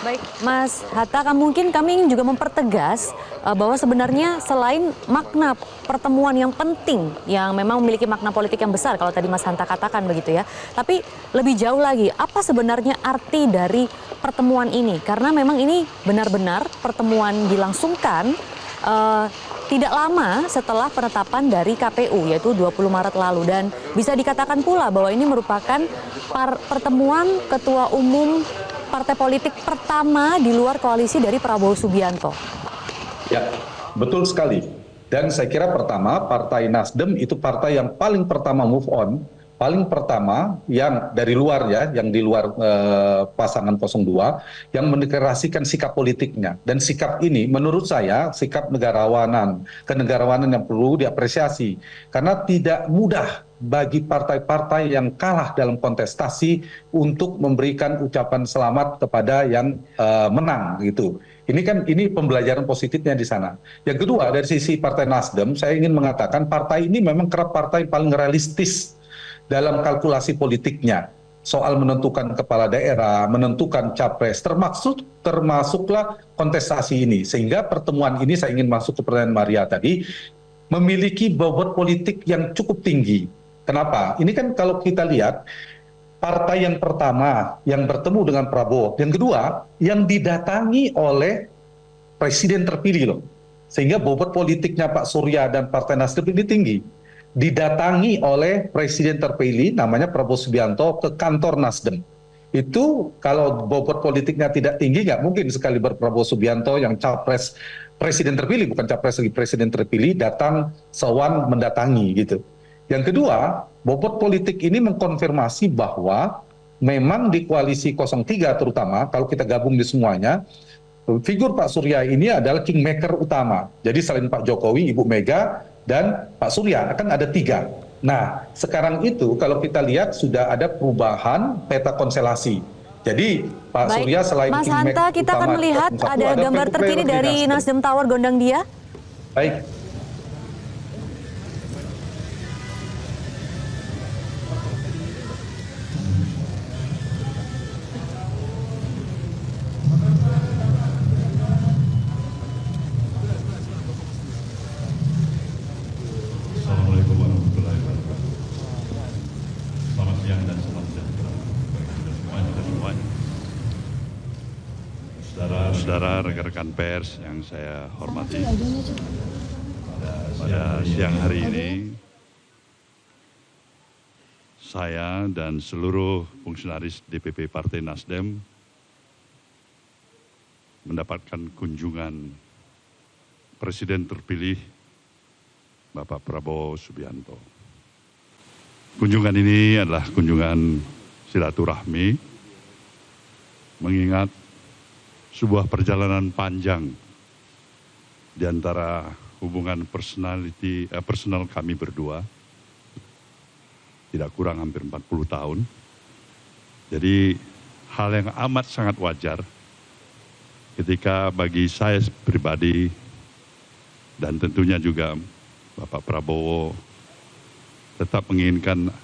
Baik, Mas Hatta, mungkin kami ingin juga mempertegas bahwa sebenarnya selain makna pertemuan yang penting, yang memang memiliki makna politik yang besar, kalau tadi Mas Hanta katakan begitu ya, tapi lebih jauh lagi, apa sebenarnya arti dari pertemuan ini? Karena memang ini benar-benar pertemuan dilangsungkan tidak lama setelah penetapan dari KPU, yaitu 20 Maret lalu. Dan bisa dikatakan pula bahwa ini merupakan pertemuan ketua umum partai politik pertama di luar koalisi dari Prabowo Subianto. Ya, betul sekali. Dan saya kira pertama, Partai Nasdem itu partai yang paling pertama move on, paling pertama yang dari luar ya, yang di luar pasangan 02 yang mendeklarasikan sikap politiknya, dan sikap ini menurut saya sikap kenegarawanan yang perlu diapresiasi karena tidak mudah bagi partai-partai yang kalah dalam kontestasi untuk memberikan ucapan selamat kepada yang menang gitu. Ini pembelajaran positifnya di sana. Yang kedua, dari sisi Partai Nasdem, saya ingin mengatakan partai ini memang kerap partai paling realistis dalam kalkulasi politiknya. Soal menentukan kepala daerah, menentukan capres, termasuklah kontestasi ini. Sehingga pertemuan ini, saya ingin masuk ke pertanyaan Maria tadi, memiliki bobot politik yang cukup tinggi. Kenapa? Ini kan kalau kita lihat, partai yang pertama yang bertemu dengan Prabowo, yang kedua yang didatangi oleh presiden terpilih loh. Sehingga bobot politiknya Pak Surya dan Partai Nasdem ini tinggi. Didatangi oleh presiden terpilih namanya Prabowo Subianto ke kantor Nasdem. Itu kalau bobot politiknya tidak tinggi, nggak mungkin sekali Prabowo Subianto yang capres presiden terpilih, bukan capres lagi presiden terpilih, datang sewan mendatangi gitu. Yang kedua, bobot politik ini mengkonfirmasi bahwa memang di koalisi 03 terutama, kalau kita gabung di semuanya, figur Pak Surya ini adalah kingmaker utama. Jadi selain Pak Jokowi, Ibu Mega, dan Pak Surya akan ada 3. Nah, sekarang itu kalau kita lihat sudah ada perubahan peta konstelasi. Jadi Pak Surya selain Mas Hanta, kita akan melihat ada gambar terkini dari Nasdem Tower Gondangdia. Baik. Assalamualaikum warahmatullahi wabarakatuh. Selamat siang dan salam sejahtera bagi semuanya. Saudara, rekan-rekan pers yang saya hormati, pada siang hari ini saya dan seluruh fungsionaris DPP Partai Nasdem mendapatkan kunjungan Presiden terpilih Bapak Prabowo Subianto. Kunjungan ini adalah kunjungan silaturahmi, mengingat sebuah perjalanan panjang di antara hubungan personal kami berdua, tidak kurang hampir 40 tahun. Jadi hal yang amat sangat wajar ketika bagi saya pribadi dan tentunya juga Bapak Prabowo tetap menginginkan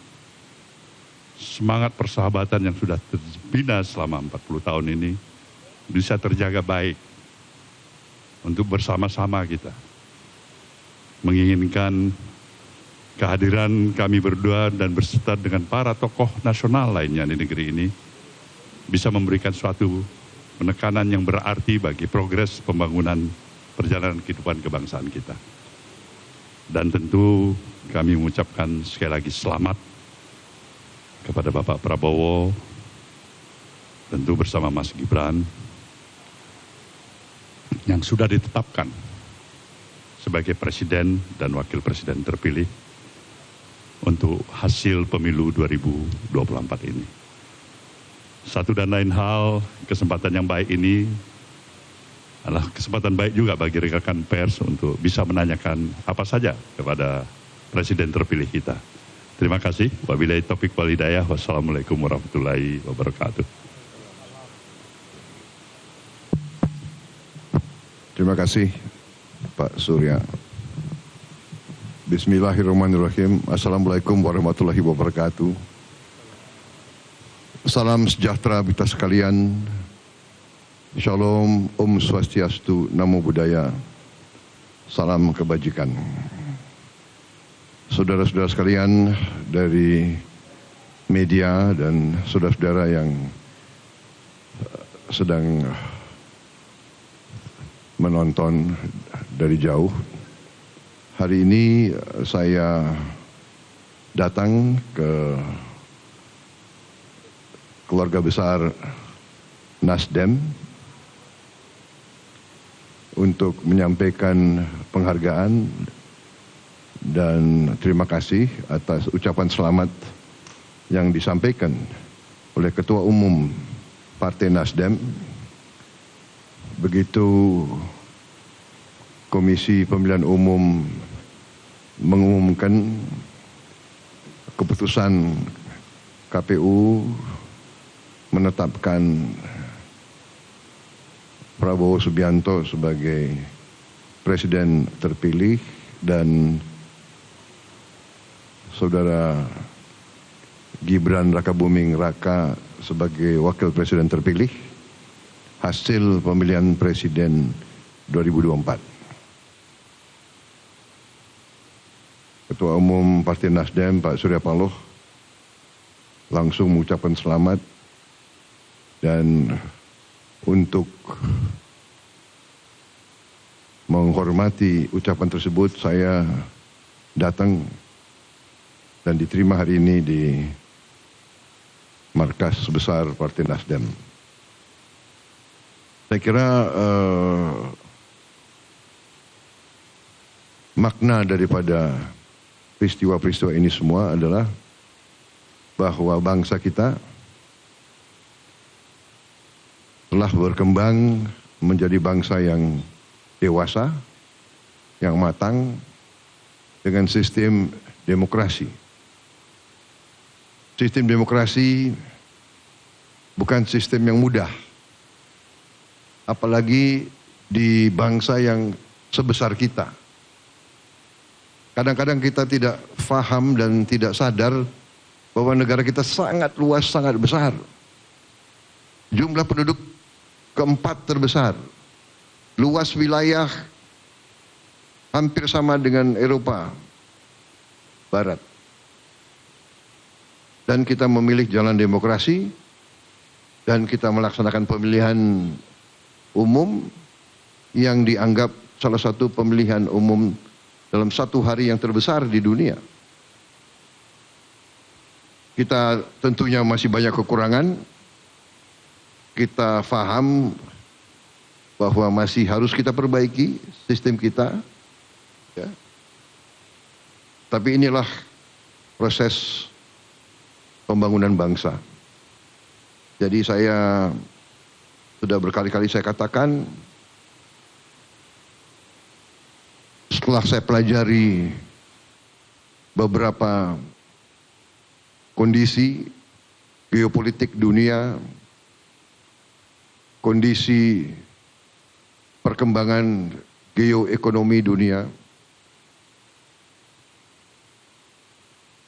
semangat persahabatan yang sudah terbina selama 40 tahun ini bisa terjaga baik untuk bersama-sama kita. Menginginkan kehadiran kami berdua dan berserta dengan para tokoh nasional lainnya di negeri ini bisa memberikan suatu penekanan yang berarti bagi progres pembangunan perjalanan kehidupan kebangsaan kita. Dan tentu kami mengucapkan sekali lagi selamat kepada Bapak Prabowo, tentu bersama Mas Gibran, yang sudah ditetapkan sebagai presiden dan wakil presiden terpilih untuk hasil pemilu 2024 ini. Satu dan lain hal, kesempatan yang baik ini adalah kesempatan baik juga bagi rekan pers untuk bisa menanyakan apa saja kepada presiden terpilih kita. Terima kasih. Wabillahi taufiq wal hidayah. Wassalamualaikum warahmatullahi wabarakatuh. Terima kasih Pak Surya. Bismillahirrahmanirrahim. Assalamualaikum warahmatullahi wabarakatuh. Salam sejahtera kita sekalian. Shalom, Om Swastiastu, Namo Buddhaya, salam kebajikan. Saudara-saudara sekalian dari media dan saudara-saudara yang sedang menonton dari jauh. Hari ini saya datang ke keluarga besar Nasdem untuk menyampaikan penghargaan dan terima kasih atas ucapan selamat yang disampaikan oleh Ketua Umum Partai Nasdem begitu Komisi Pemilihan Umum mengumumkan keputusan KPU menetapkan Prabowo Subianto sebagai presiden terpilih dan saudara Gibran Rakabuming Raka sebagai wakil presiden terpilih hasil pemilihan presiden 2024. Ketua Umum Partai Nasdem Pak Surya Paloh langsung mengucapkan selamat dan untuk menghormati ucapan tersebut saya datang dan diterima hari ini di markas besar Partai Nasdem. Saya kira makna daripada peristiwa-peristiwa ini semua adalah bahwa bangsa kita telah berkembang menjadi bangsa yang dewasa, yang matang, dengan sistem demokrasi. Sistem demokrasi bukan sistem yang mudah, apalagi di bangsa yang sebesar kita. Kadang-kadang kita tidak faham dan tidak sadar bahwa negara kita sangat luas, sangat besar. Jumlah penduduk keempat terbesar. Luas wilayah hampir sama dengan Eropa Barat. Dan kita memilih jalan demokrasi dan kita melaksanakan pemilihan umum yang dianggap salah satu pemilihan umum dalam satu hari yang terbesar di dunia. Kita tentunya masih banyak kekurangan. Kita paham bahwa masih harus kita perbaiki sistem kita. Ya. Tapi inilah proses pembangunan bangsa. Jadi saya sudah berkali-kali saya katakan, setelah saya pelajari beberapa kondisi geopolitik dunia, kondisi perkembangan geoekonomi dunia,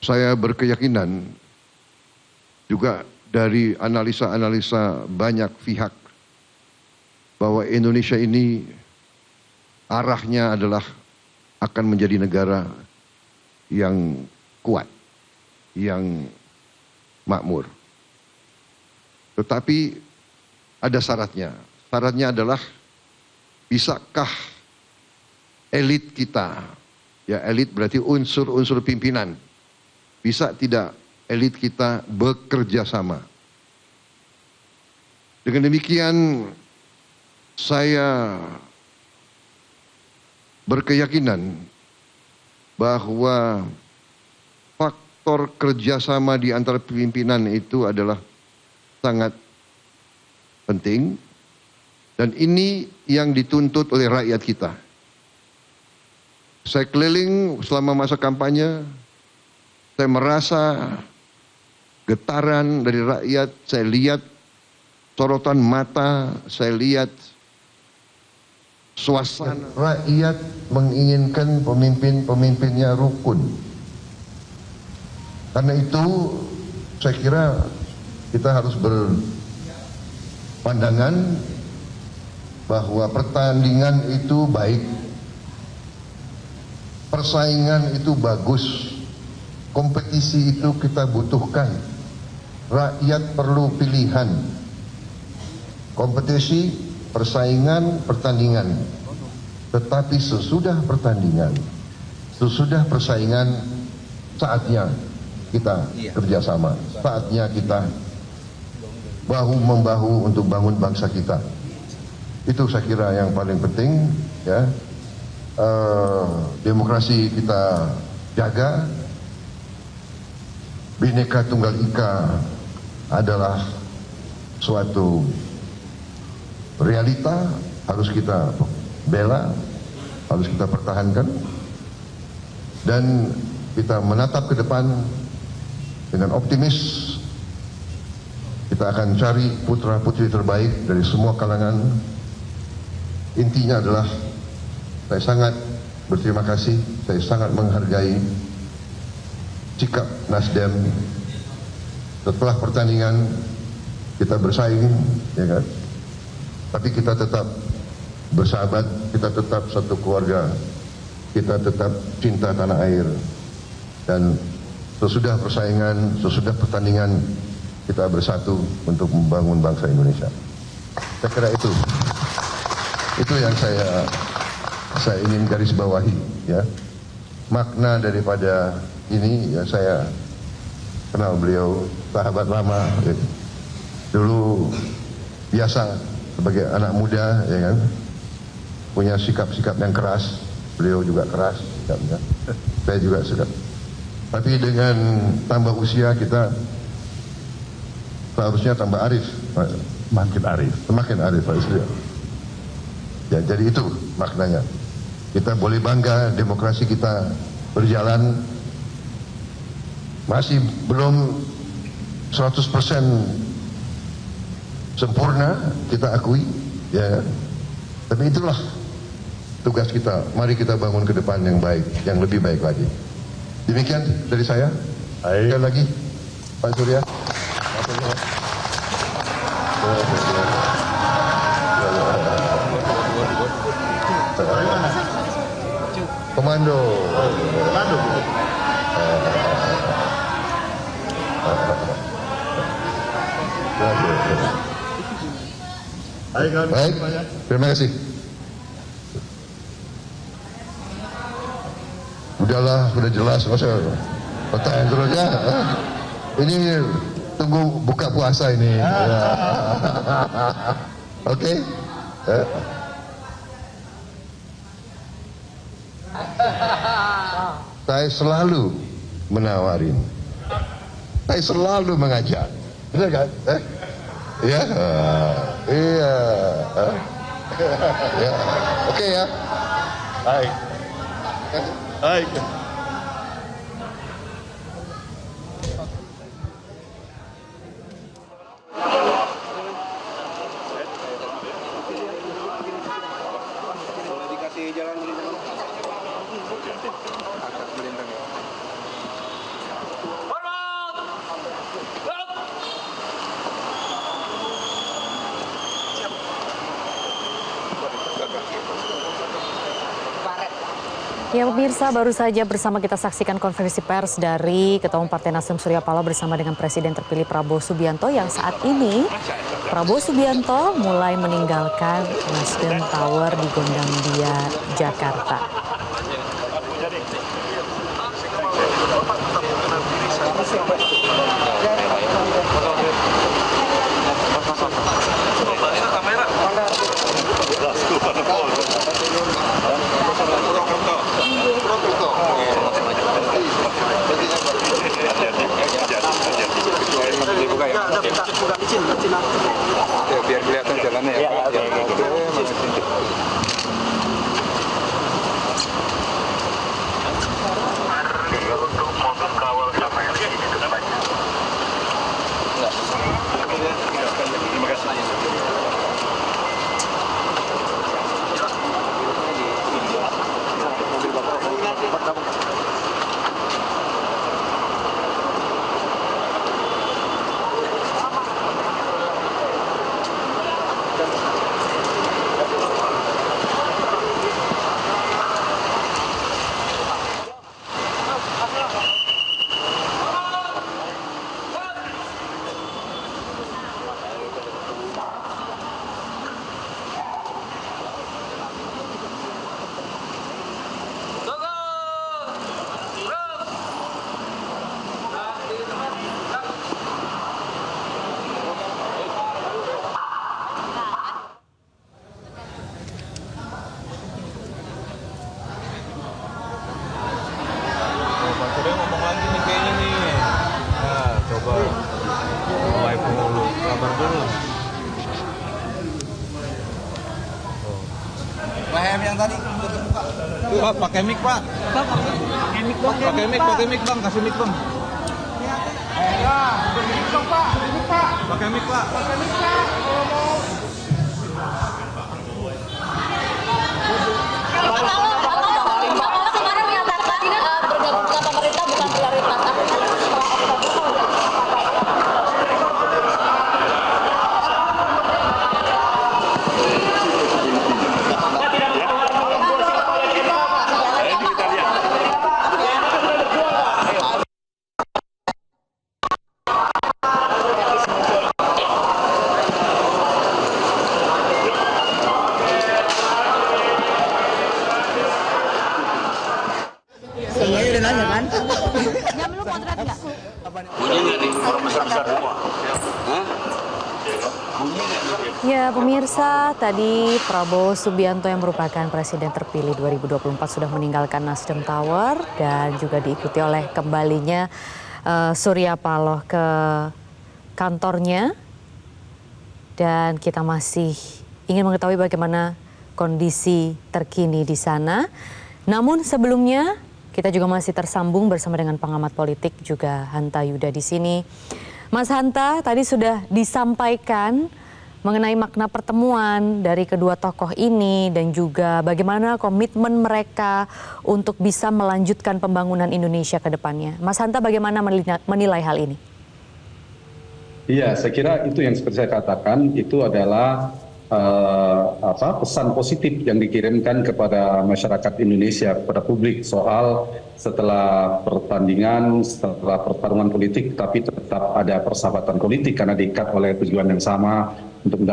saya berkeyakinan juga dari analisa-analisa banyak pihak bahwa Indonesia ini arahnya adalah akan menjadi negara yang kuat, yang makmur. Tetapi ada syaratnya. Syaratnya adalah bisakah elit kita, ya elit berarti unsur-unsur pimpinan, bisa tidak elit kita bekerja sama. Dengan demikian saya berkeyakinan bahwa faktor kerjasama di antara pimpinan itu adalah sangat penting dan ini yang dituntut oleh rakyat kita. Saya keliling selama masa kampanye, saya merasa getaran dari rakyat, saya lihat sorotan mata, saya lihat suasana. Rakyat menginginkan pemimpin-pemimpinnya rukun. Karena itu saya kira kita harus berpandangan bahwa pertandingan itu baik, persaingan itu bagus, kompetisi itu kita butuhkan. Rakyat perlu pilihan. Kompetisi, persaingan, pertandingan. Tetapi sesudah pertandingan, sesudah persaingan, saatnya kita kerjasama. Saatnya kita bahu-membahu untuk bangun bangsa kita. Itu saya kira yang paling penting, ya. Demokrasi kita jaga, Bhinneka Tunggal Ika adalah suatu realita, harus kita bela, harus kita pertahankan, dan kita menatap ke depan dengan optimis. Kita akan cari putra-putri terbaik dari semua kalangan. Intinya adalah saya sangat berterima kasih, saya sangat menghargai sikap Nasdem. Setelah pertandingan kita bersaing, ya kan? Tapi kita tetap bersahabat, kita tetap satu keluarga, kita tetap cinta tanah air. Dan sesudah persaingan, sesudah pertandingan, kita bersatu untuk membangun bangsa Indonesia. Saya kira itu yang saya ingin garis bawahi, ya. Makna daripada ini, ya, saya kenal beliau, sahabat lama, ya. Dulu biasa sebagai anak muda, ya kan, punya sikap-sikap yang keras. Beliau juga keras sikapnya. Saya juga suka. Tapi dengan tambah usia kita seharusnya tambah arif, semakin arif harusnya. Ya, jadi itu maknanya. Kita boleh bangga demokrasi kita berjalan, masih belum 100% sempurna, kita akui, ya. Tapi itulah tugas kita. Mari kita bangun ke depan yang baik, yang lebih baik lagi. Demikian dari saya. Sekali lagi, Pak Surya. Komando. Baik, terima kasih. Udahlah, sudah jelas, nggak usah pertanyaan terus ya. Ini tunggu buka puasa ini. Ya. Oke. Saya selalu menawarin, saya selalu mengajak, benar kan? Ya, iya, ya, oke ya. Baik. Baik. Boleh dikasih jalan melintang. Akad melintang ya. Ya pemirsa, baru saja bersama kita saksikan konferensi pers dari Ketua Umum Partai Nasdem Surya Paloh bersama dengan Presiden terpilih Prabowo Subianto yang saat ini Prabowo Subianto mulai meninggalkan Nasdem Tower di Gondangdia, Jakarta. Ya, biar kelihatan jalannya ya, Pak. Terima kasih. Pak, pakai mic, Pak. Pakai mic, Bang. Kasih mic, Bang. Pakai mic, Pak. Kemarin menyatakan bergabung ke pemerintah bukan prioritas. Ya pemirsa, tadi Prabowo Subianto yang merupakan Presiden terpilih 2024 sudah meninggalkan Nasdem Tower dan juga diikuti oleh kembalinya Surya Paloh ke kantornya. Dan kita masih ingin mengetahui bagaimana kondisi terkini di sana. Namun sebelumnya kita juga masih tersambung bersama dengan pengamat politik juga Hanta Yuda di sini. Mas Hanta, tadi sudah disampaikan mengenai makna pertemuan dari kedua tokoh ini dan juga bagaimana komitmen mereka untuk bisa melanjutkan pembangunan Indonesia ke depannya. Mas Hanta, bagaimana menilai hal ini? Iya, saya kira itu yang seperti saya katakan, itu adalah pesan positif yang dikirimkan kepada masyarakat Indonesia, kepada publik soal setelah pertandingan, setelah pertarungan politik, tapi tetap ada persahabatan politik karena diikat oleh tujuan yang sama untuk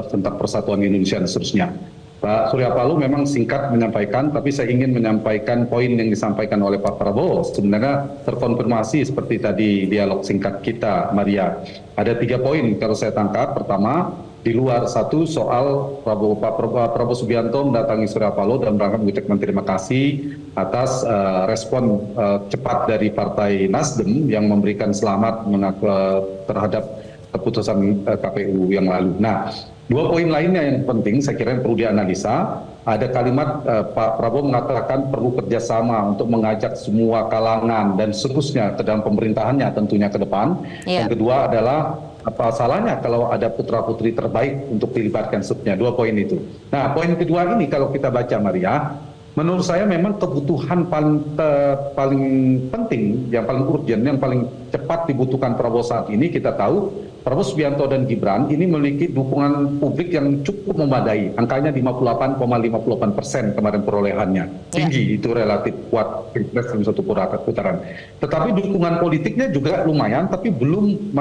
tentang persatuan Indonesia dan seterusnya. Pak Surya Paloh memang singkat menyampaikan, tapi saya ingin menyampaikan poin yang disampaikan oleh Pak Prabowo. Sebenarnya terkonfirmasi seperti tadi dialog singkat kita, Maria. Ada 3 poin kalau saya tangkap. Pertama, di luar satu soal Pak Prabowo Subianto mendatangi Surya Paloh dan rangka mengucapkan terima kasih atas respon cepat dari Partai Nasdem yang memberikan selamat terhadap keputusan KPU yang lalu. Nah, 2 poin lainnya yang penting saya kira yang perlu dianalisa. Ada kalimat Pak Prabowo mengatakan perlu kerjasama untuk mengajak semua kalangan dan seterusnya ke dalam pemerintahannya tentunya ke depan. Yang kedua adalah apa salahnya kalau ada putra-putri terbaik untuk dilibatkan seterusnya. 2 poin itu. Nah, poin kedua ini kalau kita baca Maria, menurut saya memang kebutuhan paling penting, yang paling urgent, yang paling cepat dibutuhkan Prabowo saat ini, kita tahu Prabowo Subianto dan Gibran ini memiliki dukungan publik yang cukup memadai. Angkanya 58,58% kemarin perolehannya. Tinggi, itu relatif kuat pilpres dalam satu putaran. Tetapi dukungan politiknya juga lumayan, tapi belum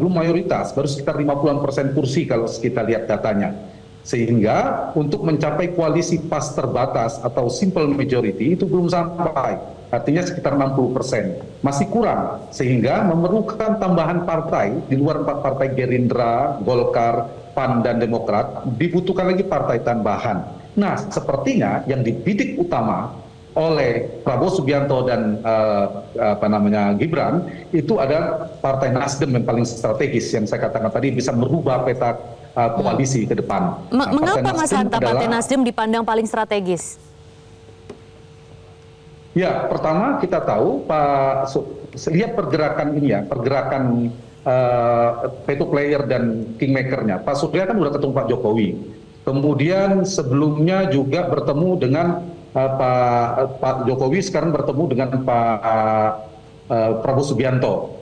mayoritas, baru sekitar 50% kursi kalau kita lihat datanya. Sehingga untuk mencapai koalisi pas terbatas atau simple majority itu belum sampai. Artinya sekitar 60%. Masih kurang. Sehingga memerlukan tambahan partai di luar 4 partai Gerindra, Golkar, PAN, dan Demokrat. Dibutuhkan lagi partai tambahan. Nah, sepertinya yang dibidik utama oleh Prabowo Subianto dan Gibran itu ada Partai Nasdem yang paling strategis yang saya katakan tadi bisa merubah peta koalisi ke depan. Mengapa Mas Hanta Partai Nasdem dipandang paling strategis? Ya, pertama kita tahu lihat pergerakan ini ya, pergerakan veto player dan kingmakernya. Pak Surya kan udah ketemu Pak Jokowi. Kemudian sebelumnya juga bertemu dengan Pak Jokowi, sekarang bertemu dengan Pak Prabowo Subianto.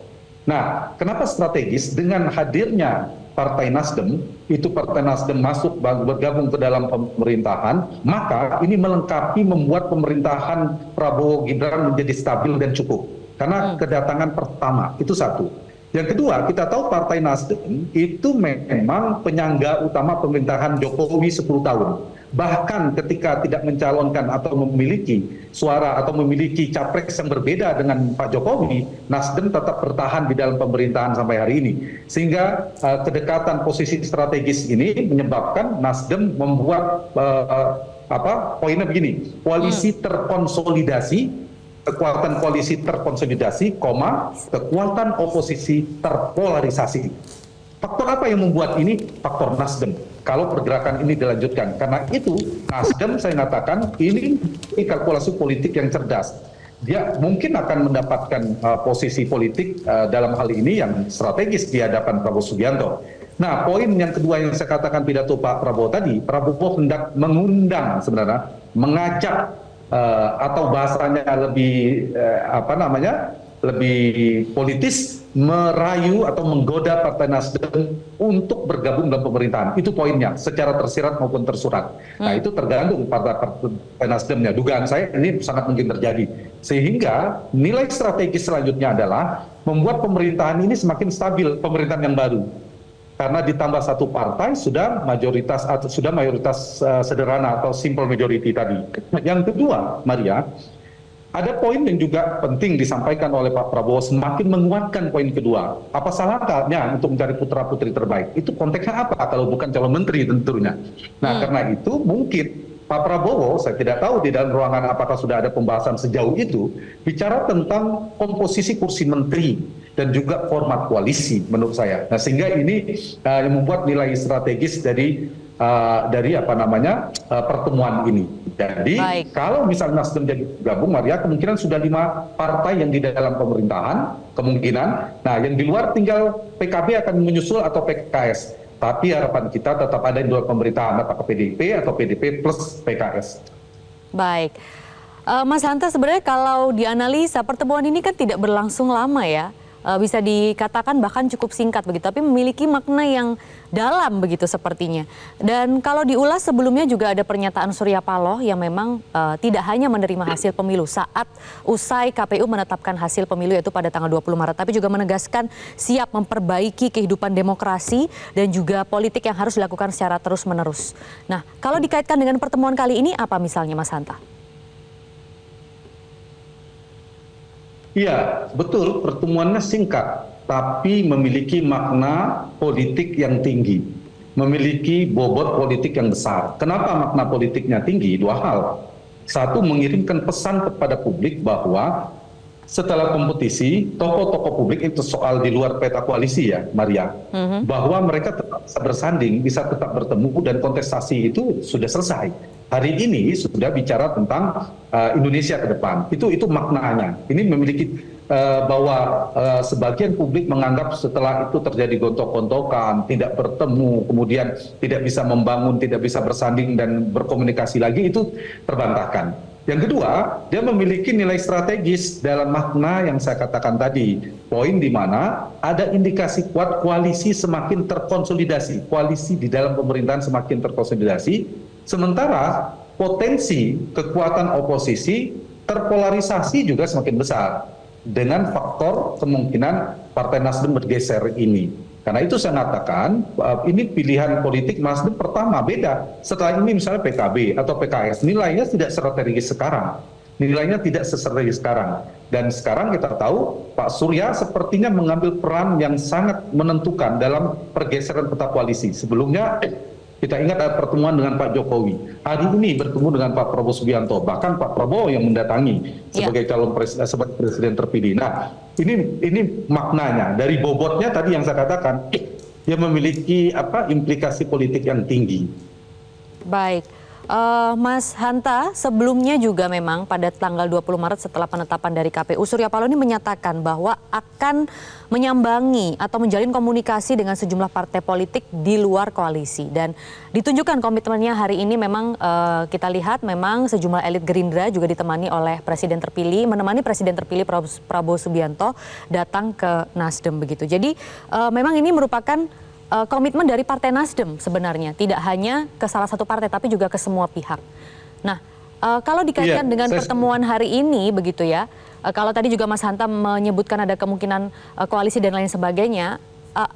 Nah, kenapa strategis? Dengan hadirnya Partai Nasdem, itu Partai Nasdem masuk bergabung ke dalam pemerintahan, maka ini melengkapi membuat pemerintahan Prabowo Gibran menjadi stabil dan cukup. Karena kedatangan pertama, itu satu. Yang kedua, kita tahu Partai Nasdem itu memang penyangga utama pemerintahan Jokowi 10 tahun. Bahkan ketika tidak mencalonkan atau memiliki suara atau memiliki capres yang berbeda dengan Pak Jokowi, Nasdem tetap bertahan di dalam pemerintahan sampai hari ini. Sehingga kedekatan posisi strategis ini menyebabkan Nasdem membuat poinnya begini, koalisi terkonsolidasi kekuatan koalisi terkonsolidasi, kekuatan oposisi terpolarisasi. Faktor apa yang membuat ini? Faktor Nasdem. Kalau pergerakan ini dilanjutkan, karena itu Nasdem saya mengatakan ini kalkulasi politik yang cerdas. Dia mungkin akan mendapatkan posisi politik dalam hal ini yang strategis di hadapan Prabowo Subianto. Nah, poin yang kedua yang saya katakan pidato Pak Prabowo tadi, Prabowo hendak mengundang sebenarnya, mengajak atau bahasanya lebih lebih politis, merayu atau menggoda Partai Nasdem untuk bergabung dalam pemerintahan. Itu poinnya, secara tersirat maupun tersurat. Nah, itu tergantung Partai Nasdemnya. Dugaan saya ini sangat mungkin terjadi. Sehingga nilai strategis selanjutnya adalah membuat pemerintahan ini semakin stabil, pemerintahan yang baru. Karena ditambah satu partai sudah mayoritas sederhana atau simple majority tadi. Yang kedua, Maria, ada poin yang juga penting disampaikan oleh Pak Prabowo, semakin menguatkan poin kedua. Apa salahnya untuk mencari putra-putri terbaik? Itu konteksnya apa kalau bukan calon menteri tentunya. Nah, karena itu mungkin Pak Prabowo, saya tidak tahu di dalam ruangan apakah sudah ada pembahasan sejauh itu, bicara tentang komposisi kursi menteri dan juga format koalisi menurut saya. Nah, sehingga ini yang membuat nilai strategis dari pertemuan ini. Jadi kalau misalnya Nasdem jadi gabung, Maria, kemungkinan sudah 5 partai yang di dalam pemerintahan, kemungkinan. Nah, yang di luar tinggal PKB akan menyusul atau PKS. Tapi harapan kita tetap ada di luar pemerintahan, apakah PDIP atau PDP plus PKS. Baik. Mas Hanta, sebenarnya kalau dianalisa pertemuan ini kan tidak berlangsung lama ya. Bisa dikatakan bahkan cukup singkat begitu, tapi memiliki makna yang dalam begitu sepertinya. Dan kalau diulas sebelumnya juga ada pernyataan Surya Paloh yang memang tidak hanya menerima hasil pemilu saat usai KPU menetapkan hasil pemilu yaitu pada tanggal 20 Maret, tapi juga menegaskan siap memperbaiki kehidupan demokrasi dan juga politik yang harus dilakukan secara terus-menerus. Nah, kalau dikaitkan dengan pertemuan kali ini apa misalnya, Mas Hanta? Iya, betul, pertemuannya singkat, tapi memiliki makna politik yang tinggi, memiliki bobot politik yang besar. Kenapa makna politiknya tinggi? 2 hal. Satu, mengirimkan pesan kepada publik bahwa setelah kompetisi, tokoh-tokoh publik itu soal di luar peta koalisi ya, Maria, bahwa mereka tetap bisa bersanding, bisa tetap bertemu, dan kontestasi itu sudah selesai. Hari ini sudah bicara tentang Indonesia ke depan. Itu maknanya. Ini memiliki bahwa sebagian publik menganggap setelah itu terjadi gontok-gontokan, tidak bertemu, kemudian tidak bisa membangun, tidak bisa bersanding dan berkomunikasi lagi, itu terbantahkan. Yang kedua, dia memiliki nilai strategis dalam makna yang saya katakan tadi. Poin di mana ada indikasi kuat koalisi semakin terkonsolidasi, koalisi di dalam pemerintahan semakin terkonsolidasi, sementara potensi kekuatan oposisi terpolarisasi juga semakin besar dengan faktor kemungkinan Partai Nasdem bergeser ini. Karena itu saya mengatakan ini pilihan politik Nasdem pertama beda. Setelah ini misalnya PKB atau PKS, nilainya tidak strategis sekarang. Nilainya tidak sestrategis sekarang. Dan sekarang kita tahu Pak Surya sepertinya mengambil peran yang sangat menentukan dalam pergeseran peta koalisi. Sebelumnya kita ingat ada pertemuan dengan Pak Jokowi. Hari ini bertemu dengan Pak Prabowo Subianto. Bahkan Pak Prabowo yang mendatangi sebagai calon presiden terpilih. Nah, ini maknanya dari bobotnya tadi yang saya katakan, dia memiliki implikasi politik yang tinggi. Baik. Mas Hanta, sebelumnya juga memang pada tanggal 20 Maret setelah penetapan dari KPU, Surya Paloh ini menyatakan bahwa akan menyambangi atau menjalin komunikasi dengan sejumlah partai politik di luar koalisi. Dan ditunjukkan komitmennya hari ini memang kita lihat memang sejumlah elit Gerindra juga ditemani oleh Presiden terpilih, menemani Presiden terpilih Prabowo Subianto datang ke Nasdem begitu. Jadi memang ini merupakan komitmen dari Partai Nasdem sebenarnya, tidak hanya ke salah satu partai tapi juga ke semua pihak. Nah, kalau dikaitkan dengan pertemuan hari ini begitu ya, kalau tadi juga Mas Hanta menyebutkan ada kemungkinan koalisi dan lain sebagainya,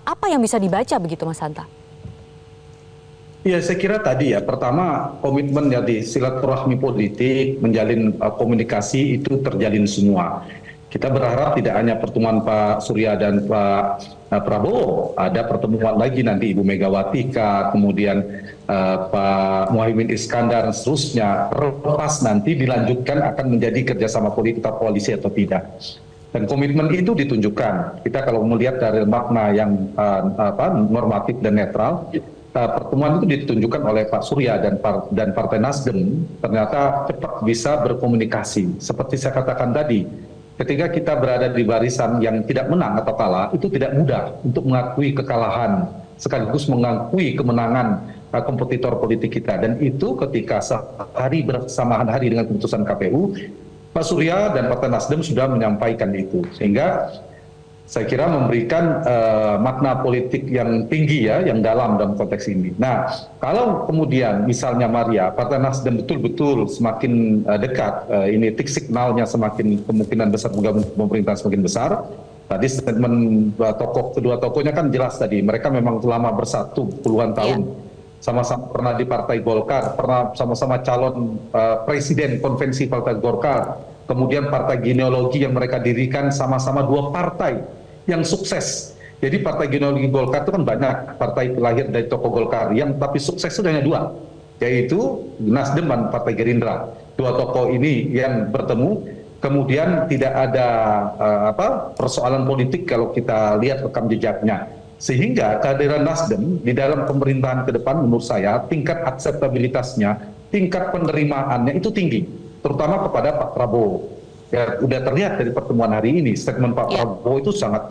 apa yang bisa dibaca begitu Mas Hanta? Ya, saya kira tadi ya, pertama komitmen dari silaturahmi politik, menjalin komunikasi itu terjalin semua. Kita berharap tidak hanya pertemuan Pak Surya dan Pak Prabowo, ada pertemuan lagi nanti Ibu Megawati, kemudian Pak Muhaimin Iskandar dan seterusnya. Lepas nanti dilanjutkan akan menjadi kerjasama politik atau koalisi atau tidak. Dan komitmen itu ditunjukkan. Kita kalau melihat dari makna yang normatif dan netral, pertemuan itu ditunjukkan oleh Pak Surya dan Partai Nasdem ternyata cepat bisa berkomunikasi. Seperti saya katakan tadi, ketika kita berada di barisan yang tidak menang atau kalah, itu tidak mudah untuk mengakui kekalahan, sekaligus mengakui kemenangan kompetitor politik kita. Dan itu ketika sehari bersamaan hari dengan keputusan KPU, Pak Surya dan Partai Nasdem sudah menyampaikan itu. Sehingga saya kira memberikan makna politik yang tinggi ya, yang dalam konteks ini. Nah, kalau kemudian misalnya Maria, Partai Nasdem betul-betul semakin dekat, ini titik signalnya semakin kemungkinan besar menggabung pemerintahan semakin besar. Tadi statement kedua tokohnya kan jelas tadi, mereka memang lama bersatu puluhan tahun. Sama-sama pernah di Partai Golkar, pernah sama-sama calon presiden konvensi Partai Golkar. Kemudian partai genealogi yang mereka dirikan sama-sama dua partai yang sukses. Jadi partai genealogi Golkar itu kan banyak, partai lahir dari tokoh Golkar, yang tapi sukses itu hanya dua, yaitu Nasdem dan Partai Gerindra. Dua tokoh ini yang bertemu, kemudian tidak ada persoalan politik kalau kita lihat rekam jejaknya. Sehingga kehadiran Nasdem di dalam pemerintahan ke depan menurut saya tingkat akseptabilitasnya, tingkat penerimaannya itu tinggi, terutama kepada Pak Prabowo. Ya, udah terlihat dari pertemuan hari ini, statement Pak Prabowo itu sangat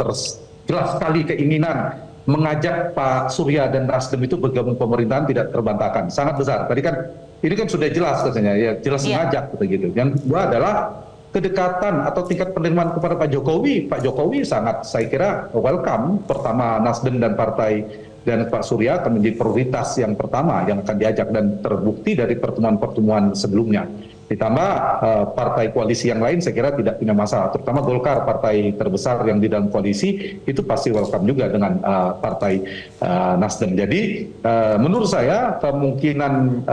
jelas sekali keinginan mengajak Pak Surya dan Nasdem itu bergabung pemerintahan tidak terbantahkan, sangat besar. Tadi kan ini kan sudah jelas katanya, ya jelas mengajak begitu. Yang kedua adalah kedekatan atau tingkat penerimaan kepada Pak Jokowi. Pak Jokowi sangat, saya kira, welcome. Pertama, Nasdem dan Partai dan Pak Surya akan menjadi prioritas yang pertama yang akan diajak, dan terbukti dari pertemuan-pertemuan sebelumnya. Ditambah partai koalisi yang lain saya kira tidak punya masalah, terutama Golkar, partai terbesar yang di dalam koalisi, itu pasti welcome juga dengan Partai Nasdem. Jadi menurut saya kemungkinan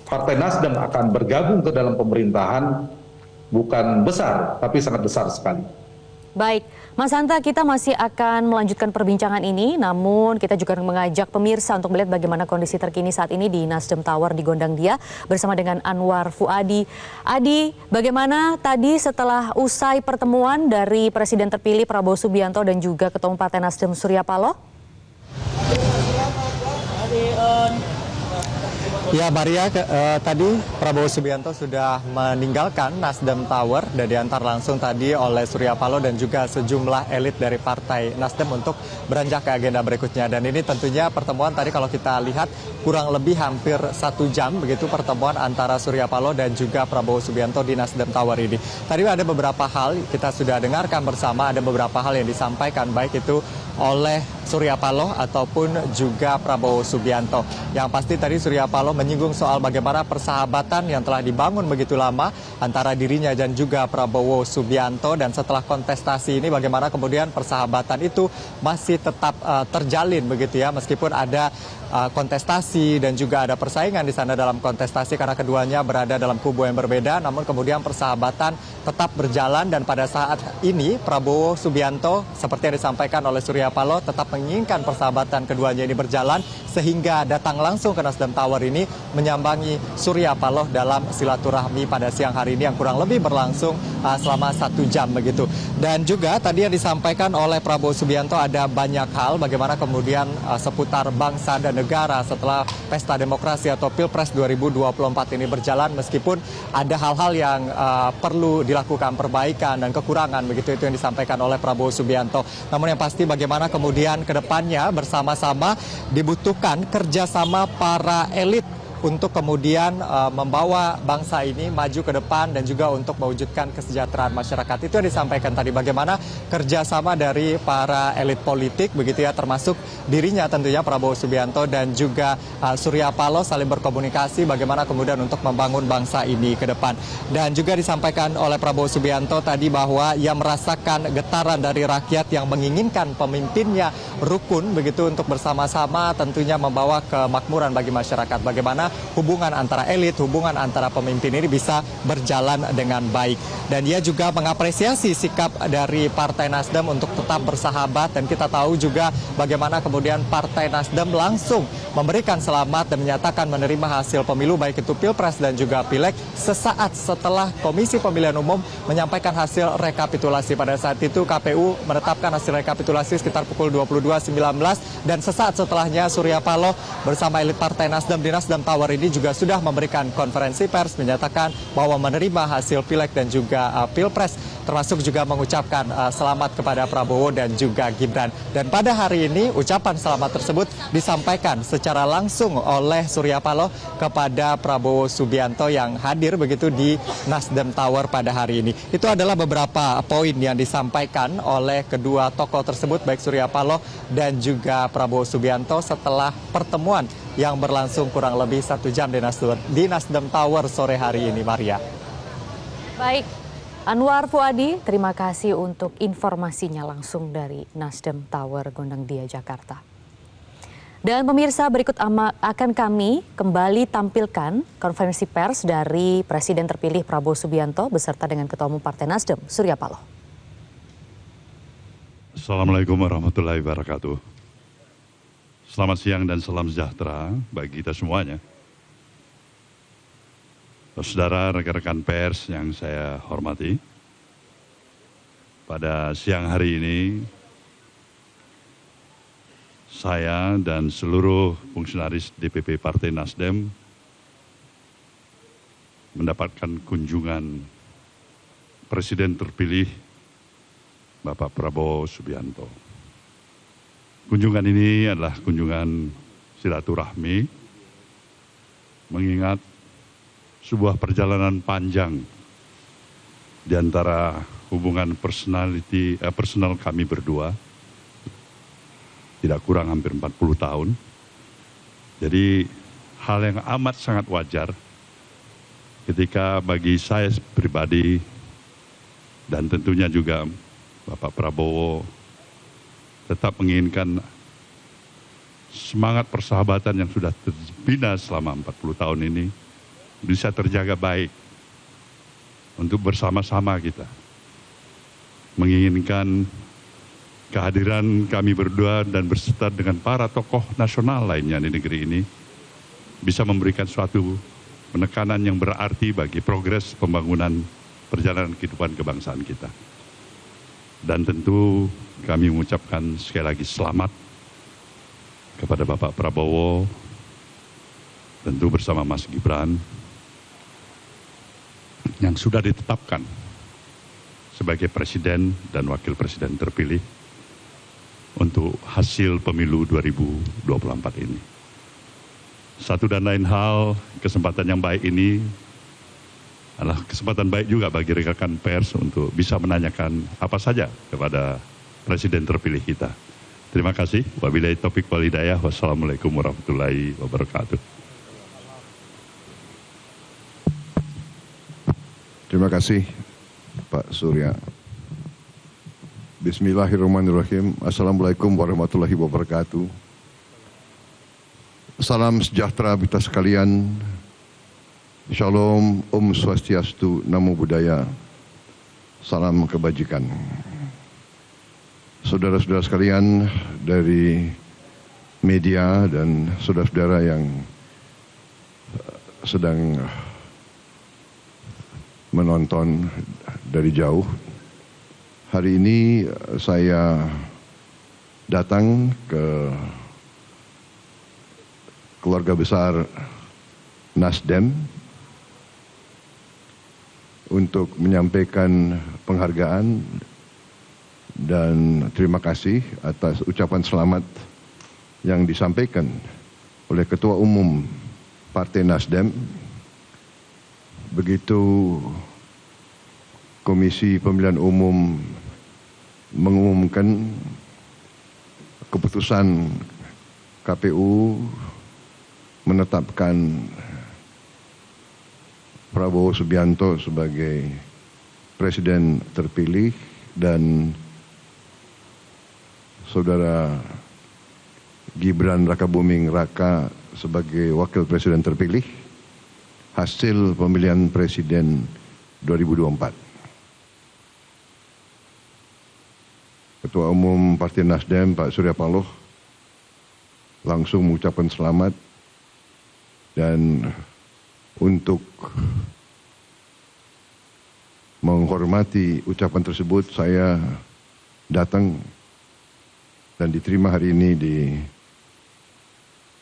Partai Nasdem akan bergabung ke dalam pemerintahan bukan besar, tapi sangat besar sekali. Baik, Mas Hanta, kita masih akan melanjutkan perbincangan ini, namun kita juga mengajak pemirsa untuk melihat bagaimana kondisi terkini saat ini di Nasdem Tower di Gondangdia bersama dengan Anwar Fuadi. Adi, bagaimana tadi setelah usai pertemuan dari Presiden terpilih Prabowo Subianto dan juga Ketua Umum Partai Nasdem Surya Paloh? Ya, Maria, tadi Prabowo Subianto sudah meninggalkan Nasdem Tower dan diantar langsung tadi oleh Surya Paloh dan juga sejumlah elit dari Partai Nasdem untuk beranjak ke agenda berikutnya. Dan ini tentunya pertemuan tadi kalau kita lihat kurang lebih hampir 1 jam begitu pertemuan antara Surya Paloh dan juga Prabowo Subianto di Nasdem Tower ini. Tadi ada beberapa hal kita sudah dengarkan bersama, ada beberapa hal yang disampaikan baik itu oleh Surya Paloh ataupun juga Prabowo Subianto. Yang pasti tadi Surya Paloh menyinggung soal bagaimana persahabatan yang telah dibangun begitu lama antara dirinya dan juga Prabowo Subianto, dan setelah kontestasi ini bagaimana kemudian persahabatan itu masih tetap terjalin begitu ya, meskipun ada kontestasi dan juga ada persaingan di sana dalam kontestasi karena keduanya berada dalam kubu yang berbeda, namun kemudian persahabatan tetap berjalan. Dan pada saat ini Prabowo Subianto seperti yang disampaikan oleh Surya Paloh tetap menginginkan persahabatan keduanya ini berjalan, sehingga datang langsung ke Nasdem Tower ini menyambangi Surya Paloh dalam silaturahmi pada siang hari ini yang kurang lebih berlangsung selama 1 jam begitu. Dan juga tadi yang disampaikan oleh Prabowo Subianto ada banyak hal bagaimana kemudian seputar bangsa dan negara setelah pesta demokrasi atau Pilpres 2024 ini berjalan, meskipun ada hal-hal yang perlu dilakukan perbaikan dan kekurangan begitu, itu yang disampaikan oleh Prabowo Subianto. Namun yang pasti bagaimana kemudian ke depannya bersama-sama dibutuhkan kerjasama para elit untuk kemudian membawa bangsa ini maju ke depan dan juga untuk mewujudkan kesejahteraan masyarakat. Itu yang disampaikan tadi, bagaimana kerjasama dari para elit politik begitu ya, termasuk dirinya tentunya Prabowo Subianto dan juga Surya Paloh saling berkomunikasi bagaimana kemudian untuk membangun bangsa ini ke depan. Dan juga disampaikan oleh Prabowo Subianto tadi bahwa ia merasakan getaran dari rakyat yang menginginkan pemimpinnya rukun begitu untuk bersama-sama tentunya membawa kemakmuran bagi masyarakat. Bagaimana hubungan antara elit, hubungan antara pemimpin ini bisa berjalan dengan baik. Dan dia juga mengapresiasi sikap dari Partai Nasdem untuk tetap bersahabat, dan kita tahu juga bagaimana kemudian Partai Nasdem langsung memberikan selamat dan menyatakan menerima hasil pemilu baik itu Pilpres dan juga Pileg sesaat setelah Komisi Pemilihan Umum menyampaikan hasil rekapitulasi. Pada saat itu KPU menetapkan hasil rekapitulasi sekitar pukul 22.19 dan sesaat setelahnya Surya Paloh bersama elit Partai Nasdem di Nasdem Tower ini juga sudah memberikan konferensi pers menyatakan bahwa menerima hasil Pileg dan juga Pilpres, termasuk juga mengucapkan selamat kepada Prabowo dan juga Gibran. Dan pada hari ini ucapan selamat tersebut disampaikan secara langsung oleh Surya Paloh kepada Prabowo Subianto yang hadir begitu di Nasdem Tower pada hari ini. Itu adalah beberapa poin yang disampaikan oleh kedua tokoh tersebut, baik Surya Paloh dan juga Prabowo Subianto setelah pertemuan yang berlangsung kurang lebih 1 jam di Nasdem Tower sore hari ini, Maria. Baik, Anwar Fuadi, terima kasih untuk informasinya langsung dari Nasdem Tower Gondang Dia, Jakarta. Dan pemirsa, berikut akan kami kembali tampilkan konferensi pers dari Presiden terpilih Prabowo Subianto beserta dengan Ketua Umum Partai Nasdem, Surya Paloh. Assalamualaikum warahmatullahi wabarakatuh. Selamat siang dan salam sejahtera bagi kita semuanya. Saudara, rekan-rekan pers yang saya hormati, pada siang hari ini saya dan seluruh fungsionaris DPP Partai Nasdem mendapatkan kunjungan Presiden terpilih Bapak Prabowo Subianto. Kunjungan ini adalah kunjungan silaturahmi, mengingat sebuah perjalanan panjang di antara hubungan personal kami berdua, tidak kurang hampir 40 tahun. Jadi hal yang amat sangat wajar ketika bagi saya pribadi dan tentunya juga Bapak Prabowo tetap menginginkan semangat persahabatan yang sudah terbina selama 40 tahun ini bisa terjaga baik untuk bersama-sama kita menginginkan kehadiran kami berdua dan berserta dengan para tokoh nasional lainnya di negeri ini bisa memberikan suatu penekanan yang berarti bagi progres pembangunan perjalanan kehidupan kebangsaan kita. Dan tentu kami mengucapkan sekali lagi selamat kepada Bapak Prabowo, tentu bersama Mas Gibran, yang sudah ditetapkan sebagai Presiden dan Wakil Presiden terpilih untuk hasil pemilu 2024 ini. Satu dan lain hal, kesempatan yang baik ini adalah kesempatan baik juga bagi rekan pers untuk bisa menanyakan apa saja kepada Presiden terpilih kita. Terima kasih. Wabillahi taufiq wal hidayah. Wassalamualaikum warahmatullahi wabarakatuh. Terima kasih Pak Surya. Bismillahirrahmanirrahim. Assalamualaikum warahmatullahi wabarakatuh. Salam sejahtera kita sekalian. Shalom, Om Swastiastu, Namo Buddhaya. Salam kebajikan. Saudara-saudara sekalian dari media dan saudara-saudara yang sedang menonton dari jauh. Hari ini saya datang ke keluarga besar Nasdem untuk menyampaikan penghargaan dan terima kasih atas ucapan selamat yang disampaikan oleh Ketua Umum Partai Nasdem. Begitu Komisi Pemilihan Umum mengumumkan keputusan KPU menetapkan Prabowo Subianto sebagai Presiden terpilih dan Saudara Gibran Rakabuming Raka sebagai Wakil Presiden terpilih hasil pemilihan Presiden 2024. Ketua Umum Partai Nasdem Pak Surya Paloh langsung mengucapkan selamat, dan untuk menghormati ucapan tersebut saya datang dan diterima hari ini di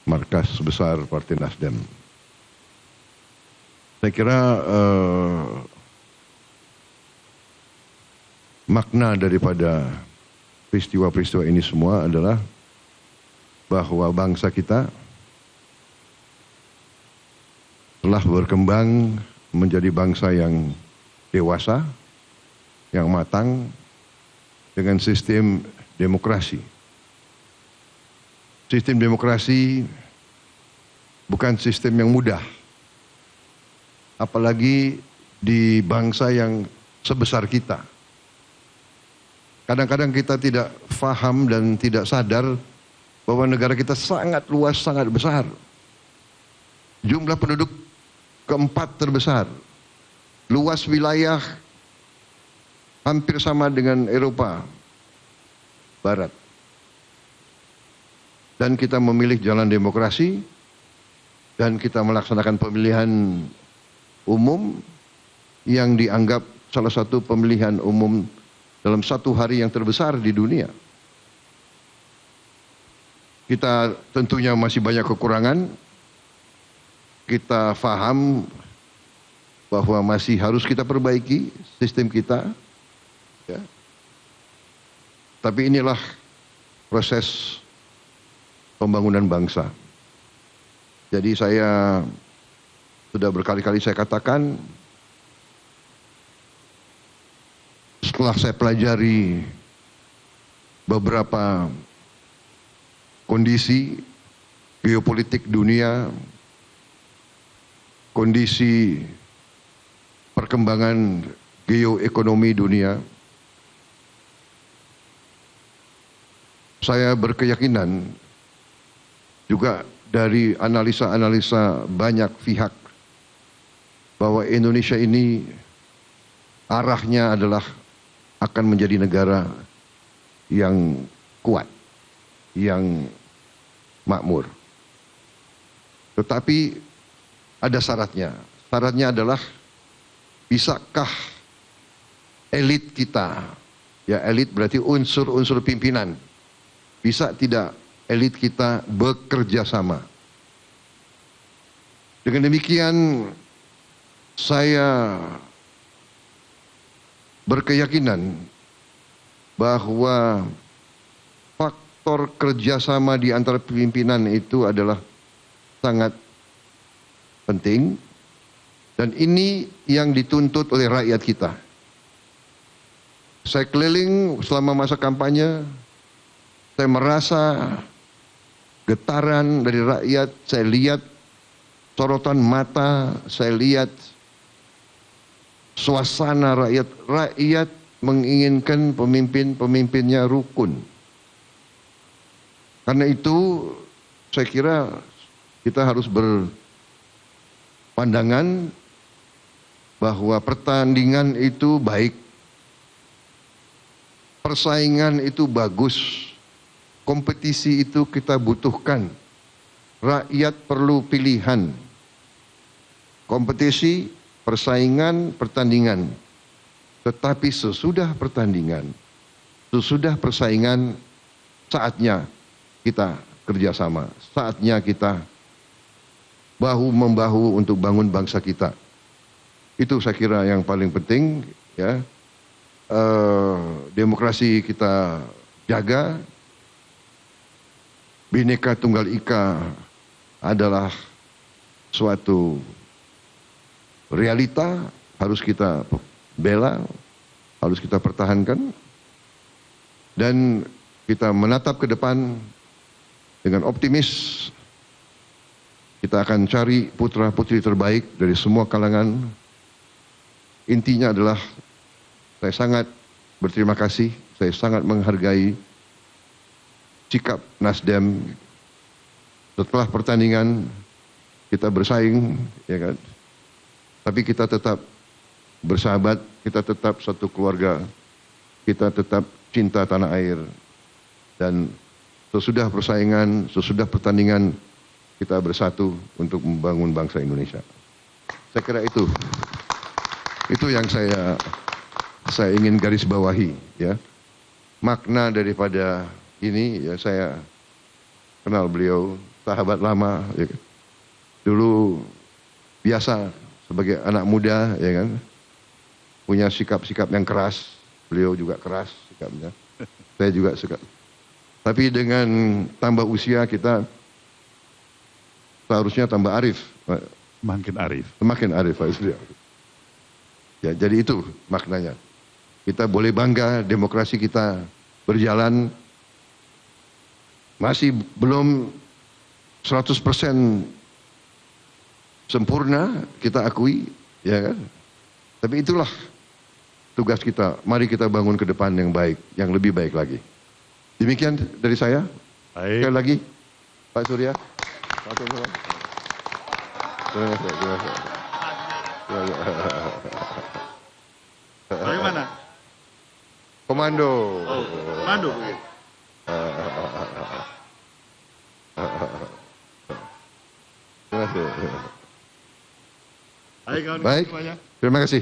markas besar Partai Nasdem. Saya kira makna daripada peristiwa-peristiwa ini semua adalah bahwa bangsa kita telah berkembang menjadi bangsa yang dewasa, yang matang, dengan sistem demokrasi. Sistem demokrasi bukan sistem yang mudah, apalagi di bangsa yang sebesar kita. Kadang-kadang kita tidak faham dan tidak sadar bahwa negara kita sangat luas, sangat besar. Jumlah penduduk keempat terbesar. Luas wilayah hampir sama dengan Eropa Barat. Dan kita memilih jalan demokrasi, dan kita melaksanakan pemilihan umum yang dianggap salah satu pemilihan umum dalam satu hari yang terbesar di dunia. Kita tentunya masih banyak kekurangan. Kita paham bahwa masih harus kita perbaiki sistem kita. Ya. Tapi inilah proses pembangunan bangsa. Jadi saya sudah berkali-kali saya katakan, setelah saya pelajari beberapa kondisi geopolitik dunia, kondisi perkembangan geoekonomi dunia, saya berkeyakinan juga dari analisa-analisa banyak pihak bahwa Indonesia ini arahnya adalah akan menjadi negara yang kuat, yang makmur. Tetapi ada syaratnya. Syaratnya adalah bisakah elit kita, ya elit berarti unsur-unsur pimpinan, bisa tidak elit kita bekerja sama. Dengan demikian saya berkeyakinan bahwa faktor kerjasama di antara pimpinan itu adalah sangat penting, dan ini yang dituntut oleh rakyat kita. Saya keliling selama masa kampanye, saya merasa getaran dari rakyat, saya lihat sorotan mata, saya lihat suasana rakyat. Rakyat menginginkan pemimpin-pemimpinnya rukun. Karena itu saya kira kita harus berpandangan bahwa pertandingan itu baik, persaingan itu bagus, kompetisi itu kita butuhkan. Rakyat perlu pilihan. Kompetisi, persaingan, pertandingan. Tetapi sesudah pertandingan, sesudah persaingan, saatnya kita kerjasama. Saatnya kita bahu-membahu untuk bangun bangsa kita. Itu saya kira yang paling penting, ya. Demokrasi kita jaga. Bhinneka Tunggal Ika adalah suatu realita, harus kita bela, harus kita pertahankan, dan kita menatap ke depan dengan optimis. Kita akan cari putra-putri terbaik dari semua kalangan. Intinya adalah saya sangat berterima kasih, saya sangat menghargai sikap Nasdem Setelah pertandingan kita bersaing, ya kan? Tapi kita tetap bersahabat, kita tetap satu keluarga, kita tetap cinta tanah air. Dan sesudah persaingan, sesudah pertandingan, kita bersatu untuk membangun bangsa Indonesia. Saya kira itu yang saya ingin garis bawahi, ya. Makna daripada ini, ya, saya kenal beliau, sahabat lama, ya. Dulu biasa sebagai anak muda, ya kan, punya sikap-sikap yang keras. Beliau juga keras sikapnya, saya juga suka. Tapi dengan tambah usia kita seharusnya tambah arif. Makin arif. Semakin arif, Pak Surya. Ya, jadi itu maknanya. Kita boleh bangga demokrasi kita berjalan, masih belum 100% sempurna, kita akui, ya kan? Tapi itulah tugas kita. Mari kita bangun ke depan yang baik, yang lebih baik lagi. Demikian dari saya. Baik. Sekali lagi, Pak Surya. Terima kasih. Bagaimana? Komando. Oh, komando begitu. Terima kasih. Baik, kawan Baik, semuanya. terima kasih.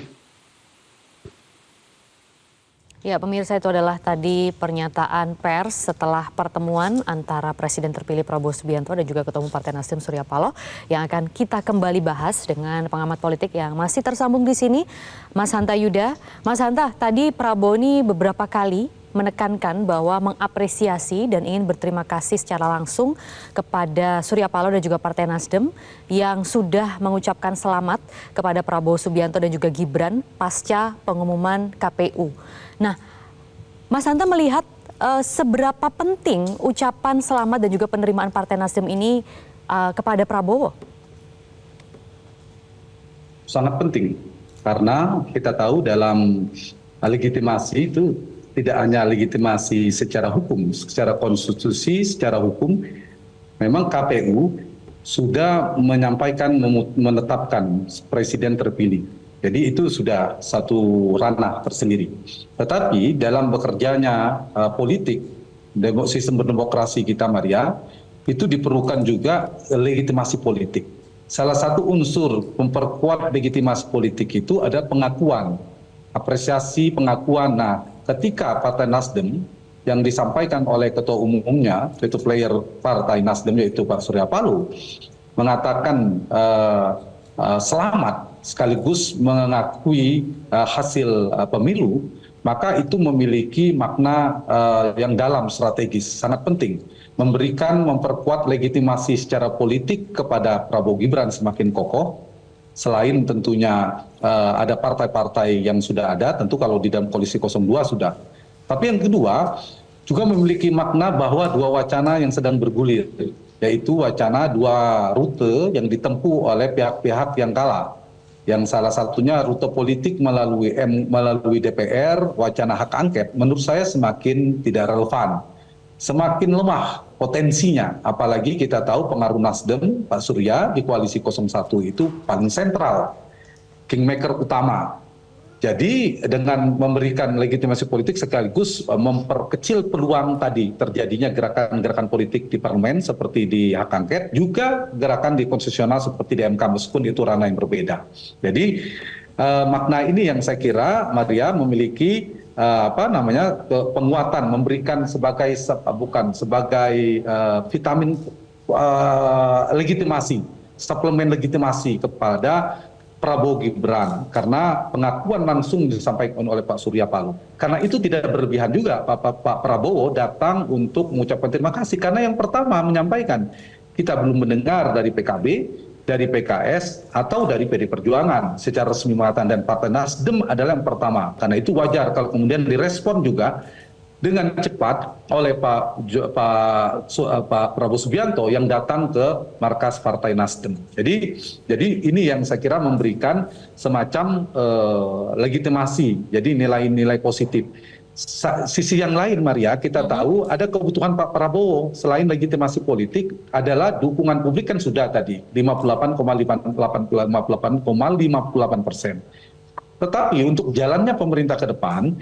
Ya, pemirsa, itu adalah tadi pernyataan pers setelah pertemuan antara Presiden terpilih Prabowo Subianto dan juga Ketua Umum Partai Nasdem Surya Paloh yang akan kita kembali bahas dengan pengamat politik yang masih tersambung di sini, Mas Hanta Yuda. Mas Hanta, tadi Prabowo ini beberapa kali menekankan bahwa mengapresiasi dan ingin berterima kasih secara langsung kepada Surya Paloh dan juga Partai Nasdem yang sudah mengucapkan selamat kepada Prabowo Subianto dan juga Gibran pasca pengumuman KPU. Nah, Mas Hanta melihat seberapa penting ucapan selamat dan juga penerimaan Partai Nasdem ini kepada Prabowo? Sangat penting, karena kita tahu dalam legitimasi itu tidak hanya legitimasi secara hukum, secara konstitusi, secara hukum, memang KPU sudah menyampaikan, menetapkan presiden terpilih. Jadi itu sudah satu ranah tersendiri. Tetapi dalam bekerjanya politik, sistem berdemokrasi kita, Maria, itu diperlukan juga legitimasi politik. Salah satu unsur memperkuat legitimasi politik itu ada pengakuan, apresiasi, pengakuan. Nah, ketika Partai Nasdem yang disampaikan oleh Ketua Umumnya, yaitu player Partai Nasdem, yaitu Pak Surya Paloh, mengatakan selamat sekaligus mengakui hasil pemilu, maka itu memiliki makna yang dalam, strategis, sangat penting. Memberikan, memperkuat legitimasi secara politik kepada Prabowo Gibran semakin kokoh. Selain tentunya ada partai-partai yang sudah ada, tentu kalau di dalam koalisi 02 sudah. Tapi yang kedua, juga memiliki makna bahwa dua wacana yang sedang bergulir, yaitu wacana dua rute yang ditempuh oleh pihak-pihak yang kalah. Yang salah satunya rute politik melalui DPR, wacana hak angket, menurut saya semakin tidak relevan. Semakin lemah potensinya, apalagi kita tahu pengaruh Nasdem, Pak Surya di koalisi 01 itu paling sentral, kingmaker utama. Jadi dengan memberikan legitimasi politik sekaligus memperkecil peluang tadi terjadinya gerakan-gerakan politik di parlemen seperti di hak angket, juga gerakan di konstitusional seperti di MK, meskipun itu ranah yang berbeda. Jadi makna ini yang saya kira Maria memiliki penguatan, memberikan sebagai vitamin legitimasi, suplemen legitimasi kepada Prabowo Gibran, karena pengakuan langsung disampaikan oleh Pak Surya Paloh. Karena itu tidak berlebihan juga Pak Prabowo datang untuk mengucapkan terima kasih, karena yang pertama menyampaikan kita belum mendengar dari PKB, dari PKS, atau dari PD Perjuangan secara resmi mengatakan, dan Partai Nasdem adalah yang pertama. Karena itu wajar kalau kemudian direspon juga dengan cepat oleh Pak Prabowo Subianto yang datang ke markas Partai Nasdem. Jadi ini yang saya kira memberikan semacam legitimasi, jadi nilai-nilai positif. sisi yang lain, Maria, kita tahu ada kebutuhan Pak Prabowo selain legitimasi politik adalah dukungan publik kan sudah tadi 58,58%. Tetapi untuk jalannya pemerintah ke depan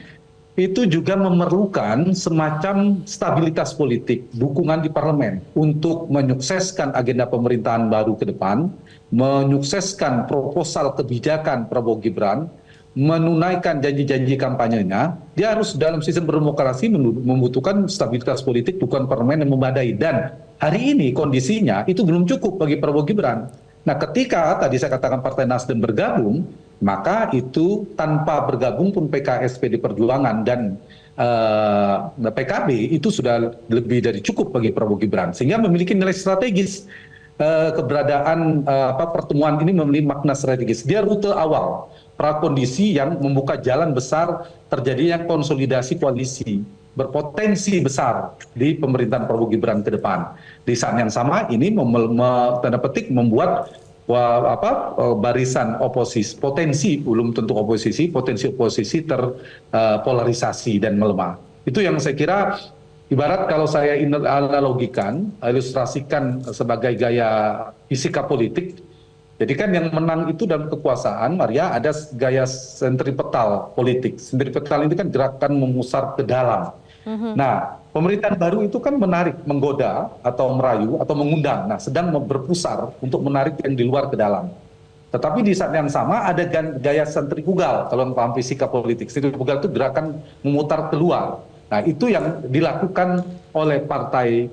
itu juga memerlukan semacam stabilitas politik, dukungan di parlemen untuk menyukseskan agenda pemerintahan baru ke depan, menyukseskan proposal kebijakan Prabowo Gibran, menunaikan janji-janji kampanyenya. Dia harus dalam sistem berdemokrasi membutuhkan stabilitas politik, dukungan parlemen yang memadai. Dan hari ini kondisinya itu belum cukup bagi Prabowo Gibran. Nah, ketika tadi saya katakan Partai Nasdem bergabung, maka itu tanpa bergabung pun PKS, PD Perjuangan dan PKB itu sudah lebih dari cukup bagi Prabowo Gibran, sehingga memiliki nilai strategis. Keberadaan pertemuan ini memiliki makna strategis. Dia rute awal, prakondisi yang membuka jalan besar terjadinya konsolidasi koalisi berpotensi besar di pemerintahan Prabowo Gibran ke depan. Di saat yang sama ini tanda petik membuat barisan oposisi, potensi belum tentu oposisi, potensi oposisi terpolarisasi dan melemah. Itu yang saya kira ibarat kalau saya analogikan, ilustrasikan sebagai gaya fisika politik. Jadi kan yang menang itu dalam kekuasaan, Maria, ada gaya sentripetal politik. Sentripetal itu kan gerakan memusar ke dalam. Nah, pemerintahan baru itu kan menarik, menggoda atau merayu atau mengundang. Nah, sedang berpusar untuk menarik yang di luar ke dalam. Tetapi di saat yang sama ada gaya sentrifugal, kalau paham fisika politik. Sentrifugal itu gerakan memutar keluar. Nah, itu yang dilakukan oleh Partai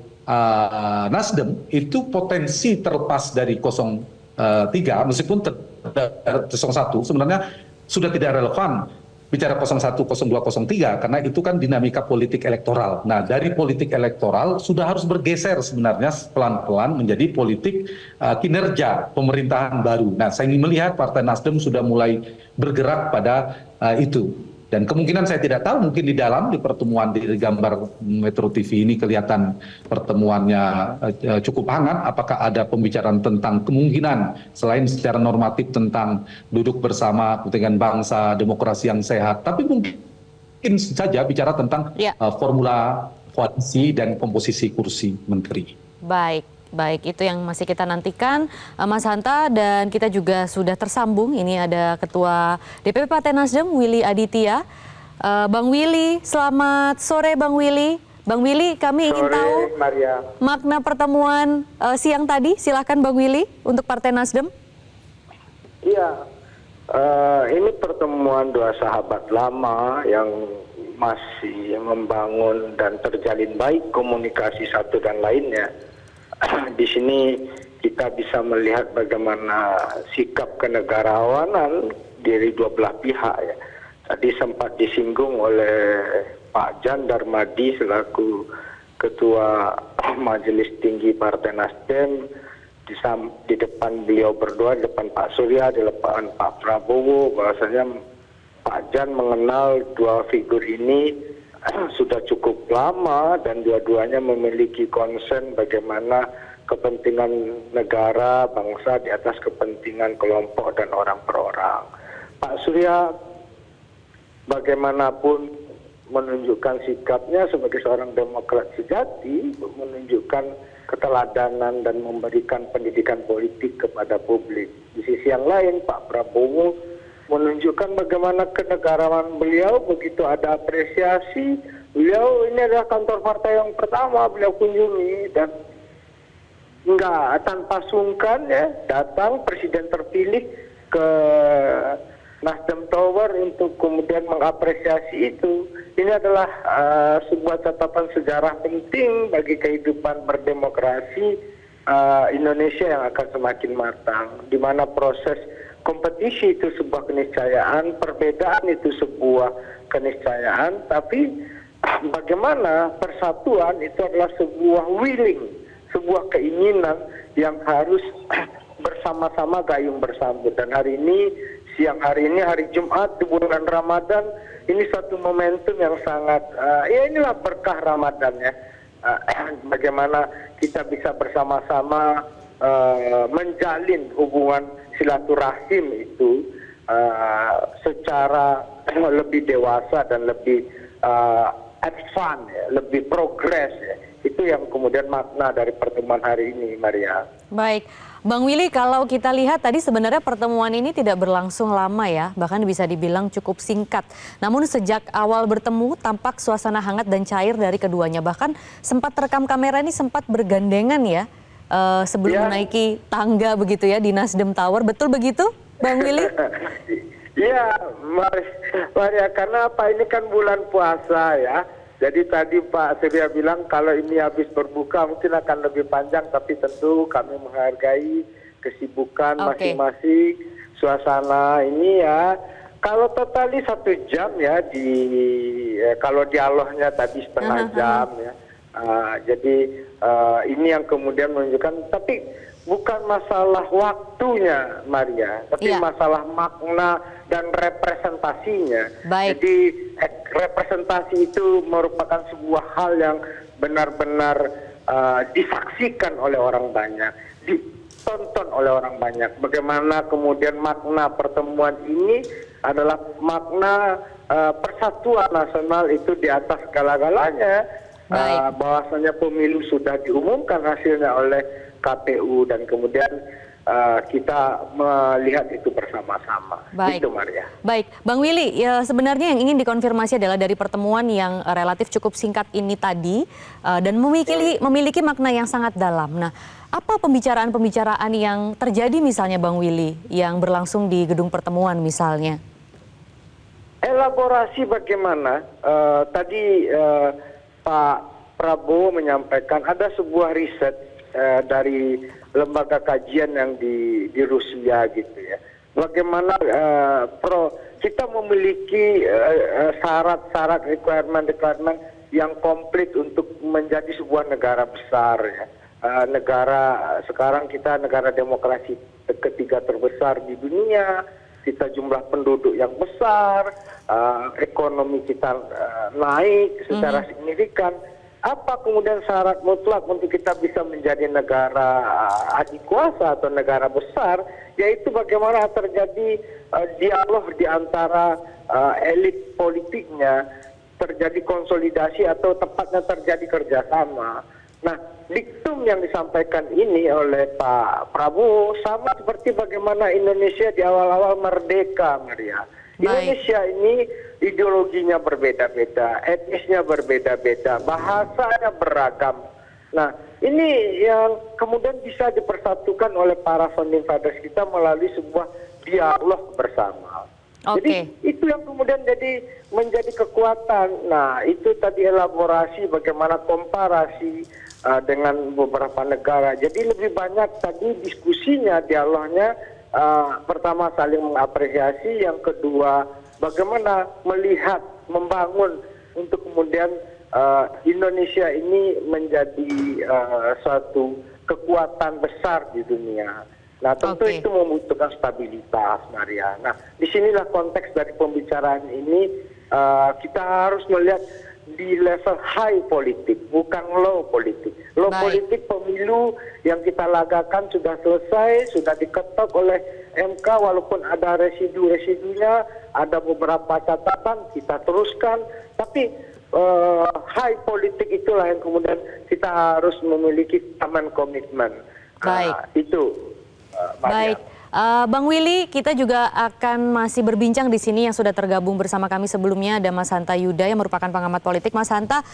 Nasdem, itu potensi terlepas dari 03, meskipun 01 sebenarnya sudah tidak relevan bicara 01, 02, 03 karena itu kan dinamika politik elektoral. Nah, dari politik elektoral sudah harus bergeser sebenarnya pelan-pelan menjadi politik kinerja pemerintahan baru. Nah, saya ingin melihat Partai Nasdem sudah mulai bergerak pada itu. Dan kemungkinan saya tidak tahu, mungkin di pertemuan di gambar Metro TV ini kelihatan pertemuannya cukup hangat. Apakah ada pembicaraan tentang kemungkinan selain secara normatif tentang duduk bersama kepentingan bangsa, demokrasi yang sehat, tapi mungkin saja bicara tentang formula koalisi dan komposisi kursi menteri. Baik, itu yang masih kita nantikan, Mas Hanta, dan kita juga sudah tersambung. Ini ada Ketua DPP Partai Nasdem, Willy Aditya. Bang Willy, selamat sore Bang Willy. Bang Willy, kami ingin tahu Maria, makna pertemuan siang tadi. Silakan Bang Willy untuk Partai Nasdem. Iya, ini pertemuan dua sahabat lama yang masih membangun dan terjalin baik komunikasi satu dan lainnya. Di sini kita bisa melihat bagaimana sikap kenegarawanan dari dua belah pihak ya. Tadi sempat disinggung oleh Pak Jan Darmadi selaku Ketua Majelis Tinggi Partai Nasdem, di depan beliau berdua, di depan Pak Surya, di depan Pak Prabowo, bahwasanya Pak Jan mengenal dua figur ini sudah cukup lama dan dua-duanya memiliki concern bagaimana kepentingan negara, bangsa di atas kepentingan kelompok dan orang per orang. Pak Surya bagaimanapun menunjukkan sikapnya sebagai seorang demokrat sejati, menunjukkan keteladanan dan memberikan pendidikan politik kepada publik. Di sisi yang lain, Pak Prabowo menunjukkan bagaimana kenegarawan beliau, begitu ada apresiasi, beliau ini adalah kantor partai yang pertama beliau kunjungi dan enggak tanpa sungkan ya datang presiden terpilih ke Nasdem Tower untuk kemudian mengapresiasi itu. Ini adalah sebuah catatan sejarah penting bagi kehidupan berdemokrasi Indonesia yang akan semakin matang, di mana proses kompetisi itu sebuah keniscayaan, perbedaan itu sebuah keniscayaan, tapi bagaimana persatuan itu adalah sebuah willing, sebuah keinginan yang harus bersama-sama gayung bersambut. Dan hari ini, siang hari ini, hari Jumat di bulan Ramadan, ini satu momentum yang sangat, ya inilah berkah Ramadan ya. Bagaimana kita bisa bersama-sama menjalin hubungan silaturahim itu secara lebih dewasa dan lebih advance, ya, lebih progres. Ya. Itu yang kemudian makna dari pertemuan hari ini, Maria. Baik, Bang Willy, kalau kita lihat tadi sebenarnya pertemuan ini tidak berlangsung lama ya, bahkan bisa dibilang cukup singkat. Namun sejak awal bertemu tampak suasana hangat dan cair dari keduanya. Bahkan sempat terekam kamera ini sempat bergandengan ya sebelum menaiki tangga begitu ya di Nasdem Tower. Betul begitu, Bang Willy? Iya, Maria, karena apa, ini kan bulan puasa ya. Jadi tadi Pak Surya bilang kalau ini habis berbuka mungkin akan lebih panjang, tapi tentu kami menghargai kesibukan masing-masing, suasana ini ya. Kalau totali 1 jam ya, kalau dialognya tadi setengah jam ya. Jadi ini yang kemudian menunjukkan, tapi bukan masalah waktunya, Maria, tapi masalah makna dan representasinya. Jadi representasi itu merupakan sebuah hal yang benar-benar disaksikan oleh orang banyak, ditonton oleh orang banyak. Bagaimana kemudian makna pertemuan ini adalah makna persatuan nasional itu di atas segala-galanya. Bahwasanya pemilu sudah diumumkan hasilnya oleh KPU dan kemudian kita melihat itu bersama-sama. Itu, Maria. Baik, Bang Willy, ya sebenarnya yang ingin dikonfirmasi adalah dari pertemuan yang relatif cukup singkat ini tadi dan memiliki makna yang sangat dalam. Nah, apa pembicaraan-pembicaraan yang terjadi misalnya, Bang Willy, yang berlangsung di gedung pertemuan misalnya? Elaborasi bagaimana? Tadi Pak Prabowo menyampaikan ada sebuah riset dari lembaga kajian yang di Rusia gitu ya. Bagaimana kita memiliki syarat-syarat requirement yang komplit untuk menjadi sebuah negara besar ya. Negara sekarang kita negara demokrasi ketiga terbesar di dunia, kita jumlah penduduk yang besar, ekonomi kita naik secara signifikan. Apa kemudian syarat mutlak untuk kita bisa menjadi negara adikuasa atau negara besar, yaitu bagaimana terjadi dialog di antara elit politiknya, terjadi konsolidasi atau tepatnya terjadi kerjasama. Nah, diktum yang disampaikan ini oleh Pak Prabowo sama seperti bagaimana Indonesia di awal-awal merdeka, Maria. Indonesia ini ideologinya berbeda-beda, etnisnya berbeda-beda, bahasanya beragam. Nah, ini yang kemudian bisa dipersatukan oleh para founding fathers kita melalui sebuah dialog bersama. Jadi itu yang kemudian menjadi kekuatan. Nah, itu tadi elaborasi bagaimana komparasi dengan beberapa negara. Jadi lebih banyak tadi diskusinya, dialognya. Pertama saling mengapresiasi, yang kedua bagaimana melihat, membangun untuk kemudian Indonesia ini menjadi suatu kekuatan besar di dunia. Nah, tentu itu membutuhkan stabilitas, Maria. Nah, disinilah konteks dari pembicaraan ini, kita harus melihat di level high politik, bukan low politik. Low politik pemilu yang kita lagakan sudah selesai, sudah diketok oleh MK, walaupun ada residu-residunya, ada beberapa catatan, kita teruskan. Tapi high politik itulah yang kemudian kita harus memiliki common commitment. Itu, Maria. Bang Willy, kita juga akan masih berbincang di sini. Yang sudah tergabung bersama kami sebelumnya ada Mas Hanta Yuda yang merupakan pengamat politik. Mas Hanta,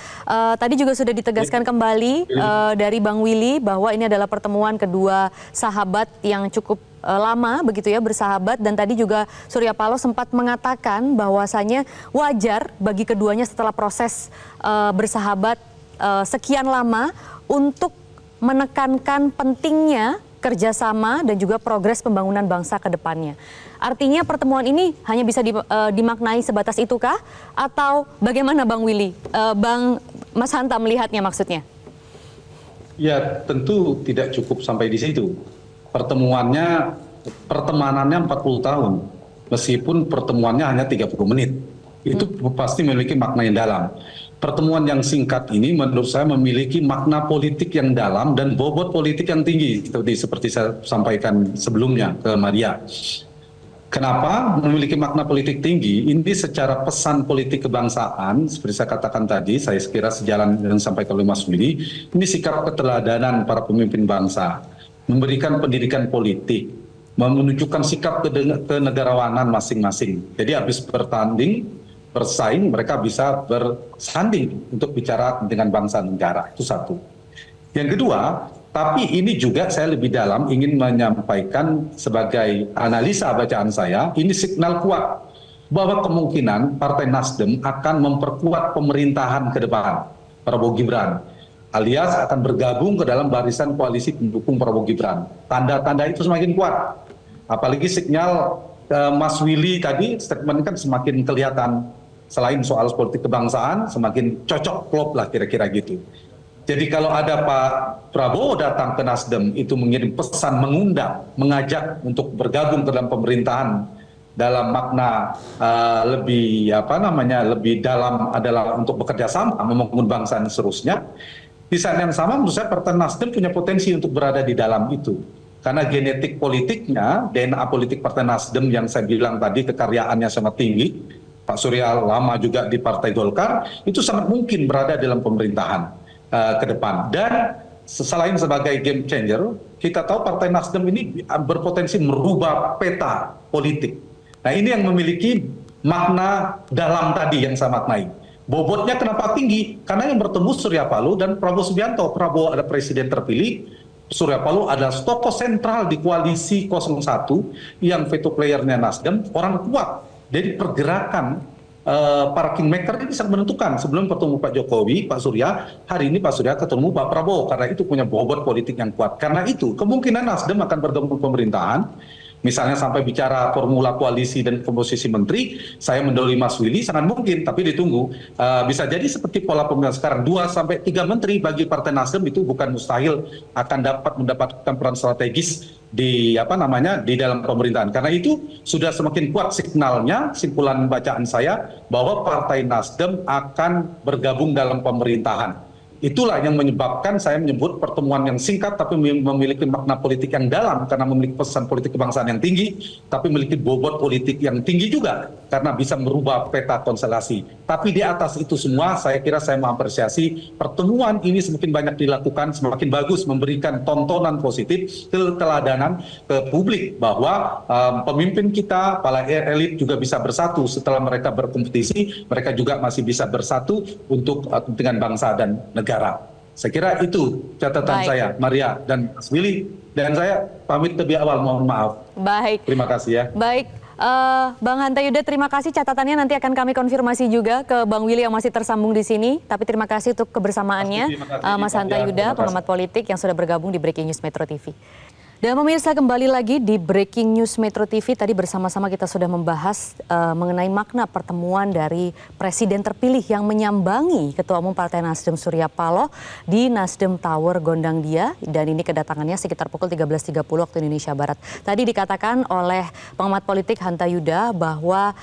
tadi juga sudah ditegaskan kembali dari Bang Willy bahwa ini adalah pertemuan kedua sahabat yang cukup lama begitu ya, bersahabat, dan tadi juga Surya Paloh sempat mengatakan bahwasanya wajar bagi keduanya setelah proses bersahabat sekian lama untuk menekankan pentingnya kerjasama dan juga progres pembangunan bangsa ke depannya. Artinya pertemuan ini hanya bisa dimaknai sebatas itukah? Atau bagaimana Bang Willy? Mas Hanta melihatnya maksudnya? Ya, tentu tidak cukup sampai di situ. Pertemanannya 40 tahun. Meskipun pertemuannya hanya 30 menit. Itu pasti memiliki makna yang dalam. Pertemuan yang singkat ini menurut saya memiliki makna politik yang dalam dan bobot politik yang tinggi, seperti saya sampaikan sebelumnya ke Maria. Kenapa memiliki makna politik tinggi? Ini secara pesan politik kebangsaan, seperti saya katakan tadi, saya kira sejalan dengan sampai oleh Mas Willy, ini sikap keteladanan para pemimpin bangsa, memberikan pendidikan politik, menunjukkan sikap kenegarawanan masing-masing. Jadi habis bersaing, mereka bisa bersanding untuk bicara dengan bangsa negara. Itu satu. Yang kedua, tapi ini juga saya lebih dalam ingin menyampaikan sebagai analisa bacaan saya, ini signal kuat bahwa kemungkinan Partai Nasdem akan memperkuat pemerintahan ke depan Prabowo Gibran, alias akan bergabung ke dalam barisan koalisi pendukung Prabowo Gibran. Tanda-tanda itu semakin kuat. Apalagi sinyal Mas Willy tadi, statement kan semakin kelihatan, selain soal politik kebangsaan, semakin cocok klop lah kira-kira gitu. Jadi kalau ada Pak Prabowo datang ke Nasdem, itu mengirim pesan, mengundang, mengajak untuk bergabung ke dalam pemerintahan dalam makna lebih dalam adalah untuk bekerja sama, membangun bangsa dan seterusnya. Di saat yang sama menurut saya Partai Nasdem punya potensi untuk berada di dalam itu. Karena genetik politiknya, DNA politik Partai Nasdem yang saya bilang tadi kekaryaannya sangat tinggi, Pak Surya lama juga di Partai Golkar, itu sangat mungkin berada dalam pemerintahan ke depan. Dan selain sebagai game changer, kita tahu Partai Nasdem ini berpotensi merubah peta politik. Nah ini yang memiliki makna dalam tadi yang saya maknai. Bobotnya kenapa tinggi? Karena yang bertemu Surya Paloh dan Prabowo Subianto. Prabowo ada presiden terpilih, Surya Paloh adalah tokoh sentral di koalisi 01 yang veto playernya Nasdem, orang kuat. Jadi pergerakan para kingmaker ini sangat menentukan. Sebelum ketemu Pak Jokowi, Pak Surya, hari ini Pak Surya ketemu Pak Prabowo, karena itu punya bobot politik yang kuat. Karena itu kemungkinan Nasdem akan bergabung pemerintahan, misalnya sampai bicara formula koalisi dan komposisi menteri, saya mendahului Mas Willy sangat mungkin, tapi ditunggu. Bisa jadi seperti pola pemerintahan sekarang, 2-3 menteri bagi Partai Nasdem itu bukan mustahil akan dapat mendapatkan peran strategis di dalam pemerintahan. Karena itu sudah semakin kuat signalnya, simpulan bacaan saya bahwa Partai Nasdem akan bergabung dalam pemerintahan. Itulah yang menyebabkan saya menyebut pertemuan yang singkat tapi memiliki makna politik yang dalam, karena memiliki pesan politik kebangsaan yang tinggi, tapi memiliki bobot politik yang tinggi juga karena bisa merubah peta konstelasi. Tapi di atas itu semua saya kira saya mengapresiasi pertemuan ini semakin banyak dilakukan, semakin bagus, memberikan tontonan positif, keteladanan ke publik bahwa pemimpin kita, para elit juga bisa bersatu setelah mereka berkompetisi, mereka juga masih bisa bersatu untuk kepentingan bangsa dan negara. Saya kira itu catatan saya, Maria dan Mas Willy, dan saya pamit lebih awal, mohon maaf. Baik. Terima kasih ya. Baik. Bang Hanta Yuda, terima kasih catatannya, nanti akan kami konfirmasi juga ke Bang Willy yang masih tersambung di sini. Tapi terima kasih untuk kebersamaannya, Mas Hanta Yuda, pengamat politik yang sudah bergabung di Breaking News Metro TV. Dan pemirsa, kembali lagi di Breaking News Metro TV. Tadi bersama-sama kita sudah membahas mengenai makna pertemuan dari Presiden terpilih yang menyambangi Ketua Umum Partai Nasdem Surya Paloh di Nasdem Tower Gondang Dia. Dan ini kedatangannya sekitar pukul 13.30 waktu Indonesia Barat. Tadi dikatakan oleh pengamat politik Hanta Yuda bahwa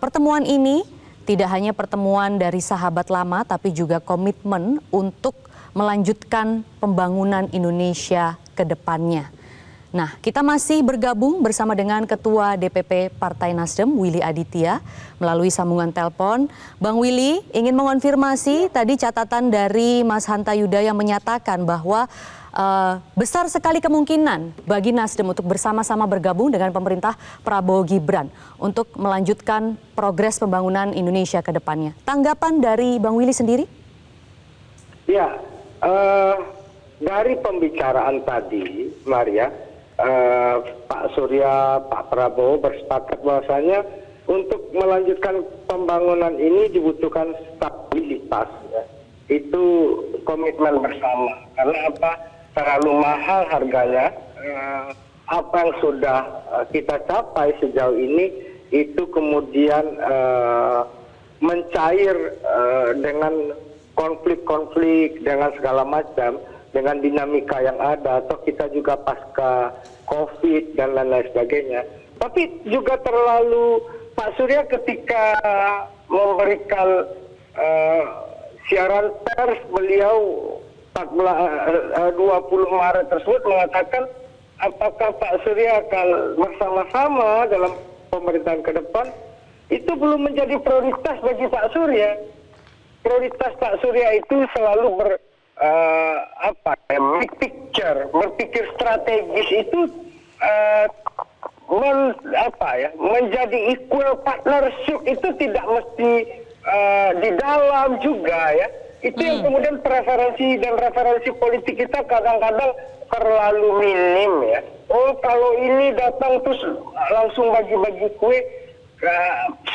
pertemuan ini tidak hanya pertemuan dari sahabat lama, tapi juga komitmen untuk melanjutkan pembangunan Indonesia ke depannya. Nah, kita masih bergabung bersama dengan Ketua DPP Partai Nasdem, Willy Aditya, melalui sambungan telepon. Bang Willy, ingin mengonfirmasi tadi catatan dari Mas Hanta Yuda yang menyatakan bahwa besar sekali kemungkinan bagi Nasdem untuk bersama-sama bergabung dengan pemerintah Prabowo Gibran untuk melanjutkan progres pembangunan Indonesia ke depannya. Tanggapan dari Bang Willy sendiri? Ya, dari pembicaraan tadi, Maria, Pak Surya, Pak Prabowo bersepakat bahwasanya untuk melanjutkan pembangunan ini dibutuhkan stabilitas. Ya. Itu komitmen bersama. Karena apa? Terlalu mahal harganya. Apa yang sudah kita capai sejauh ini itu kemudian mencair dengan konflik-konflik dengan segala macam, dengan dinamika yang ada, atau kita juga pasca COVID dan lain-lain sebagainya. Tapi juga terlalu Pak Surya ketika memberikan siaran pers, beliau 20 Maret tersebut mengatakan apakah Pak Surya akan bersama-sama dalam pemerintahan ke depan, itu belum menjadi prioritas bagi Pak Surya. Prioritas Pak Surya itu selalu big picture, berpikir strategis itu menjadi equal partnership itu tidak mesti di dalam juga ya. Itu yang kemudian preferensi dan referensi politik kita kadang-kadang terlalu minim ya. Oh kalau ini datang terus langsung bagi-bagi kue.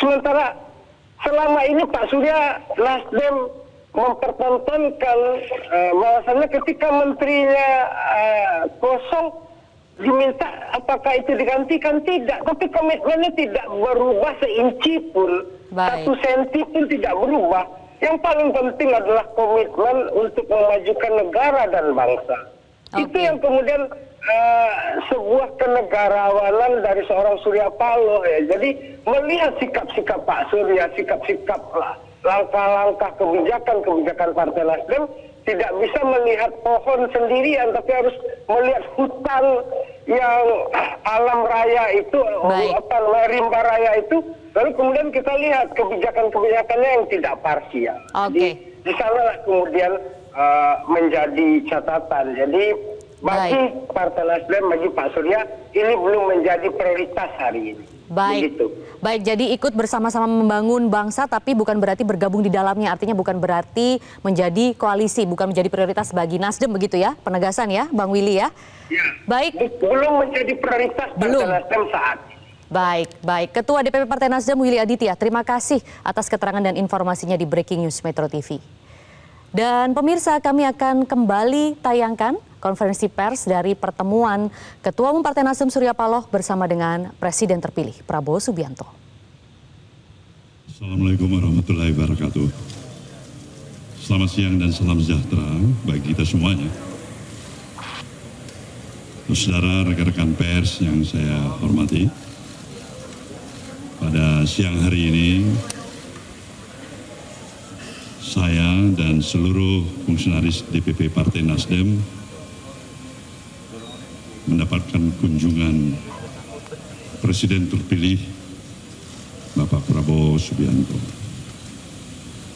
Sementara selama ini Pak Surya Nasdem mempertontonkan bahwasannya ketika menterinya kosong diminta apakah itu digantikan, tidak, tapi komitmennya tidak berubah seinci pun. Baik. 1 senti pun tidak berubah. Yang paling penting adalah komitmen untuk memajukan negara dan bangsa. Itu yang kemudian sebuah kenegarawanan dari seorang Surya Paloh ya. Jadi melihat sikap-sikap Pak Surya, sikap-sikap langkah-langkah kebijakan Partai Nasdem, tidak bisa melihat pohon sendirian, tapi harus melihat hutan yang alam raya itu, rimba raya itu. Lalu kemudian kita lihat kebijakan-kebijakannya yang tidak parsial. Jadi di sanalah kemudian menjadi catatan. Jadi bagi Partai Nasdem, bagi Pak Surya, ini belum menjadi prioritas hari ini. Baik, baik. Jadi ikut bersama-sama membangun bangsa, tapi bukan berarti bergabung di dalamnya. Artinya bukan berarti menjadi koalisi, bukan menjadi prioritas bagi Nasdem, begitu ya? Penegasan ya, Bang Willy ya? Ya. Baik. Belum menjadi prioritas Partai Nasdem saat ini. Baik, baik. Ketua DPP Partai Nasdem Willy Aditya, terima kasih atas keterangan dan informasinya di Breaking News Metro TV. Dan pemirsa, kami akan kembali tayangkan konferensi pers dari pertemuan Ketua Umum Partai Nasdem Surya Paloh bersama dengan Presiden terpilih Prabowo Subianto. Assalamualaikum warahmatullahi wabarakatuh. Selamat siang dan salam sejahtera bagi kita semuanya. Saudara, rekan-rekan pers yang saya hormati, pada siang hari ini saya dan seluruh fungsionaris DPP Partai Nasdem mendapatkan kunjungan Presiden terpilih Bapak Prabowo Subianto.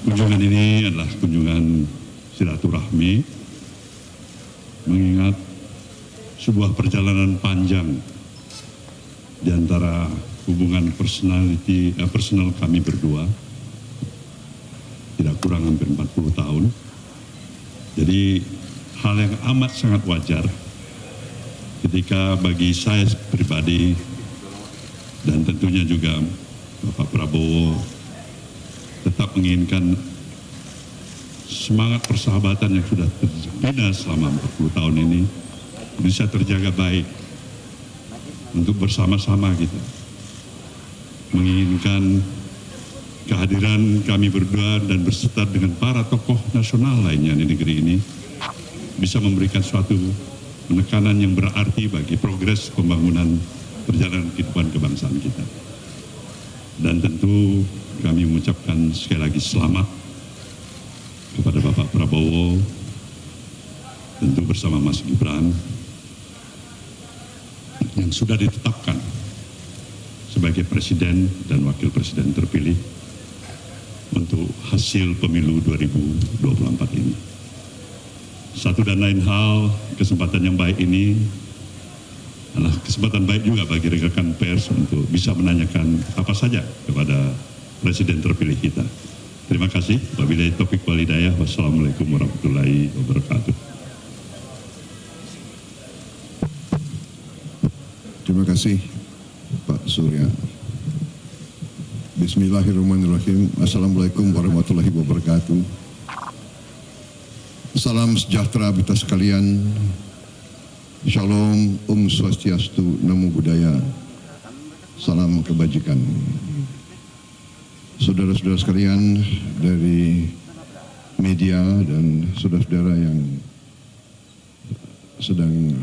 Kunjungan ini adalah kunjungan silaturahmi mengingat sebuah perjalanan panjang di antara hubungan personal kami berdua, tidak kurang hampir 40 tahun. Jadi hal yang amat sangat wajar ketika bagi saya pribadi dan tentunya juga Bapak Prabowo tetap menginginkan semangat persahabatan yang sudah terbina selama 40 tahun ini bisa terjaga baik untuk bersama-sama kita menginginkan kehadiran kami berdua dan berserta dengan para tokoh nasional lainnya di negeri ini bisa memberikan suatu penekanan yang berarti bagi progres pembangunan perjalanan kehidupan kebangsaan kita. Dan tentu kami mengucapkan sekali lagi selamat kepada Bapak Prabowo, tentu bersama Mas Gibran yang sudah ditetapkan sebagai Presiden dan Wakil Presiden terpilih untuk hasil pemilu 2024 ini. Satu dan lain hal, kesempatan yang baik ini adalah kesempatan baik juga bagi rekan pers untuk bisa menanyakan apa saja kepada Presiden terpilih kita. Terima kasih. Wabillahi taufiq wal hidayah. Wassalamualaikum warahmatullahi wabarakatuh. Terima kasih Pak Surya. Bismillahirrahmanirrahim. Assalamualaikum warahmatullahi wabarakatuh. Salam sejahtera kita sekalian. Shalom, Swastiastu, Namo Buddhaya. Salam kebajikan. Saudara-saudara sekalian dari media dan saudara-saudara yang sedang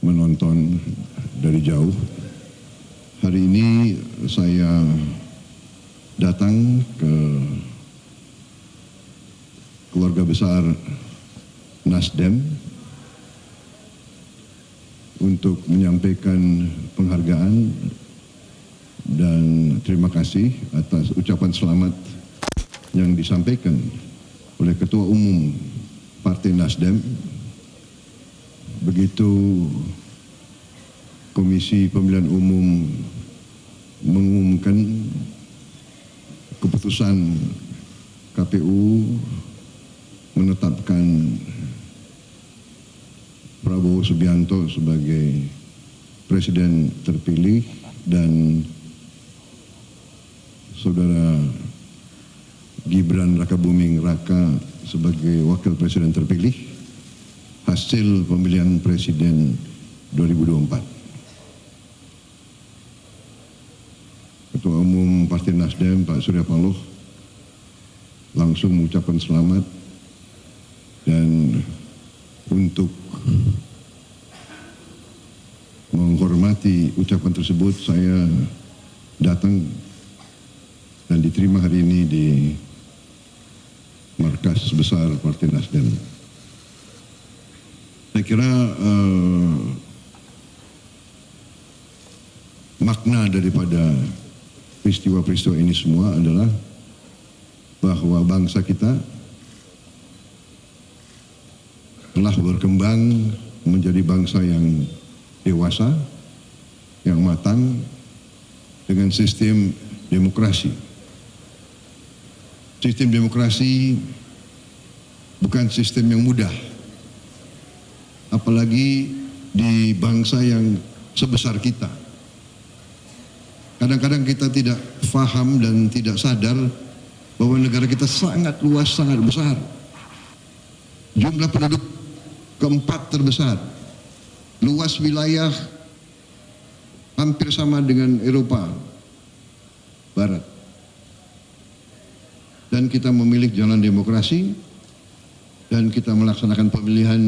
menonton dari jauh. Hari ini saya datang ke keluarga besar Nasdem untuk menyampaikan penghargaan dan terima kasih atas ucapan selamat yang disampaikan oleh Ketua Umum Partai Nasdem. Begitu Komisi Pemilihan Umum mengumumkan keputusan KPU menetapkan Prabowo Subianto sebagai presiden terpilih dan saudara Gibran Rakabuming Raka sebagai wakil presiden terpilih hasil pemilihan presiden 2024. Ketua Umum Partai Nasdem Pak Surya Paloh langsung mengucapkan selamat, dan untuk menghormati ucapan tersebut saya datang dan diterima hari ini di markas besar Partai Nasdem. Saya kira makna daripada peristiwa-peristiwa ini semua adalah bahwa bangsa kita telah berkembang menjadi bangsa yang dewasa, yang matang, dengan sistem demokrasi. Sistem demokrasi bukan sistem yang mudah, apalagi di bangsa yang sebesar kita. Kadang-kadang kita tidak paham dan tidak sadar bahwa negara kita sangat luas, sangat besar. Jumlah penduduk keempat terbesar, luas wilayah hampir sama dengan Eropa Barat. Dan kita memilih jalan demokrasi, dan kita melaksanakan pemilihan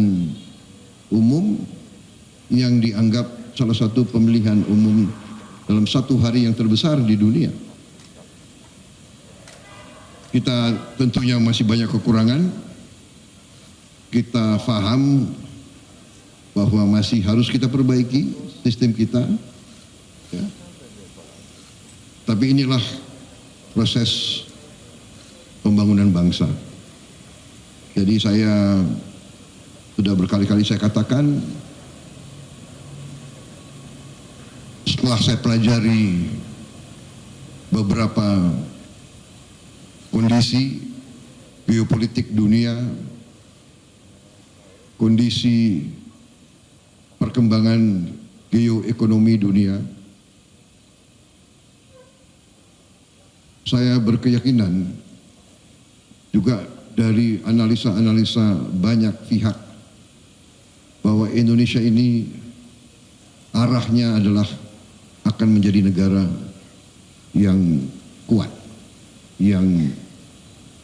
umum yang dianggap salah satu pemilihan umum dalam satu hari yang terbesar di dunia. Kita tentunya masih banyak kekurangan. Kita paham bahwa masih harus kita perbaiki sistem kita. Ya. Tapi inilah proses pembangunan bangsa. Jadi saya sudah berkali-kali saya katakan, setelah saya pelajari beberapa kondisi geopolitik dunia, kondisi perkembangan geoekonomi dunia, saya berkeyakinan juga dari analisa-analisa banyak pihak bahwa Indonesia ini arahnya adalah akan menjadi negara yang kuat, yang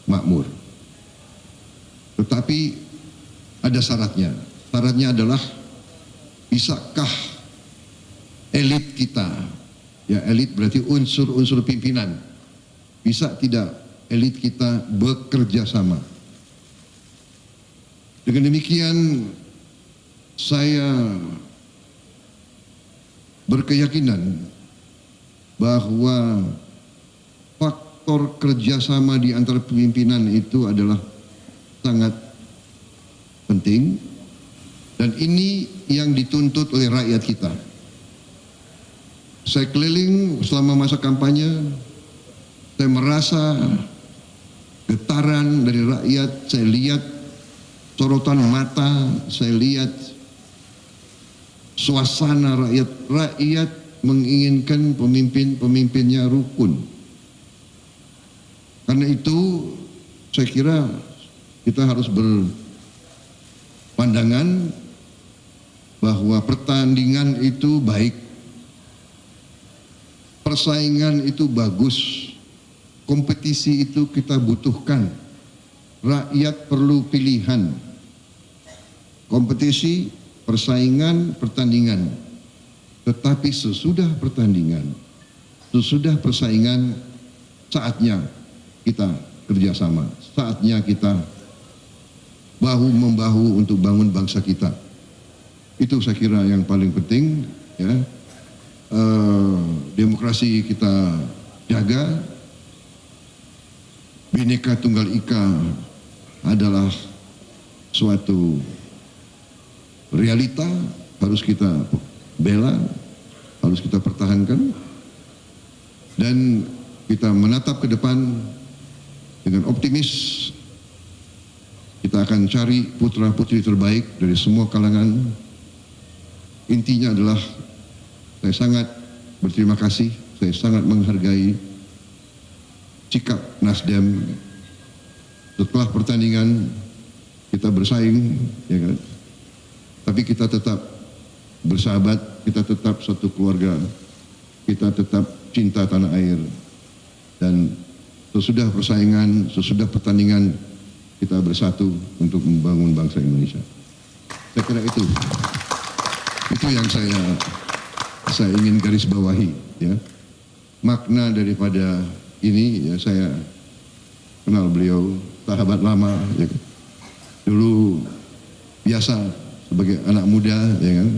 makmur. Tetapi ada syaratnya. Syaratnya adalah bisakah elit kita, ya elit berarti unsur-unsur pimpinan, bisa tidak elit kita bekerja sama. Dengan demikian saya berkeyakinan bahwa faktor kerjasama di antara pimpinan itu adalah sangat penting, dan ini yang dituntut oleh rakyat kita. Saya keliling selama masa kampanye, saya merasa getaran dari rakyat, saya lihat sorotan mata, saya lihat suasana rakyat. Rakyat menginginkan pemimpinnya rukun. Karena itu saya kira kita harus berpandangan bahwa pertandingan itu baik, persaingan itu bagus, kompetisi itu kita butuhkan. Rakyat perlu pilihan, kompetisi, persaingan, pertandingan. Tetapi sesudah pertandingan, sesudah persaingan, saatnya kita kerjasama, saatnya kita bahu-membahu untuk bangun bangsa kita. Itu saya kira yang paling penting, ya. Demokrasi kita jaga, Bhinneka Tunggal Ika adalah suatu realita, harus kita bela, harus kita pertahankan, dan kita menatap ke depan dengan optimis. Kita akan cari putra-putri terbaik dari semua kalangan. Intinya adalah saya sangat berterima kasih, saya sangat menghargai sikap Nasdem. Setelah pertandingan kita bersaing, ya kan? Tapi kita tetap bersahabat, kita tetap satu keluarga, kita tetap cinta tanah air. Dan sesudah persaingan, sesudah pertandingan, kita bersatu untuk membangun bangsa Indonesia. Saya kira itu yang saya ingin garis bawahi, ya. Makna daripada ini, ya, saya kenal beliau, sahabat lama, ya. Dulu biasa sebagai anak muda, ya kan,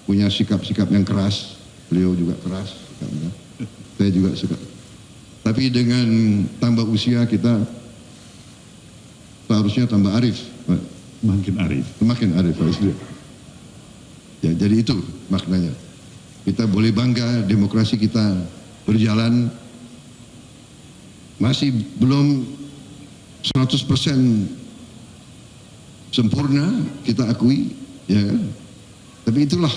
punya sikap-sikap yang keras. Beliau juga keras sikapnya. Saya juga suka. Tapi dengan tambah usia kita seharusnya tambah arif, Pak. Makin arif, Pak Istri. Ya, jadi itu maknanya. Kita boleh bangga demokrasi kita berjalan, masih belum 100% sempurna, kita akui, ya kan? Tapi itulah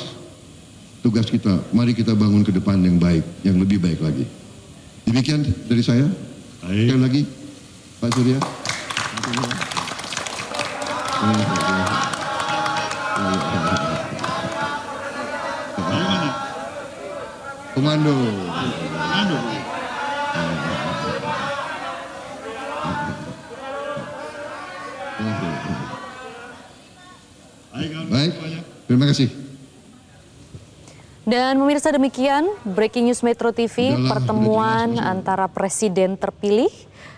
tugas kita. Mari kita bangun ke depan yang baik, yang lebih baik lagi. Demikian dari saya. Sekali lagi, Pak Surya. Komando. Baik, terima kasih. Dan pemirsa, demikian Breaking News Metro TV, pertemuan antara Presiden terpilih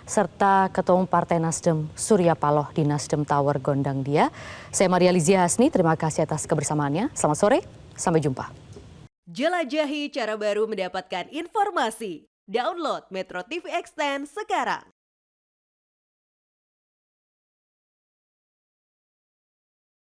serta Ketua Umum Partai Nasdem Surya Paloh di Nasdem Tower Gondang Dia. Saya Maria Lizia Hasni, terima kasih atas kebersamaannya. Selamat sore, sampai jumpa. Jelajahi cara baru mendapatkan informasi. Download Metro TV Extend sekarang.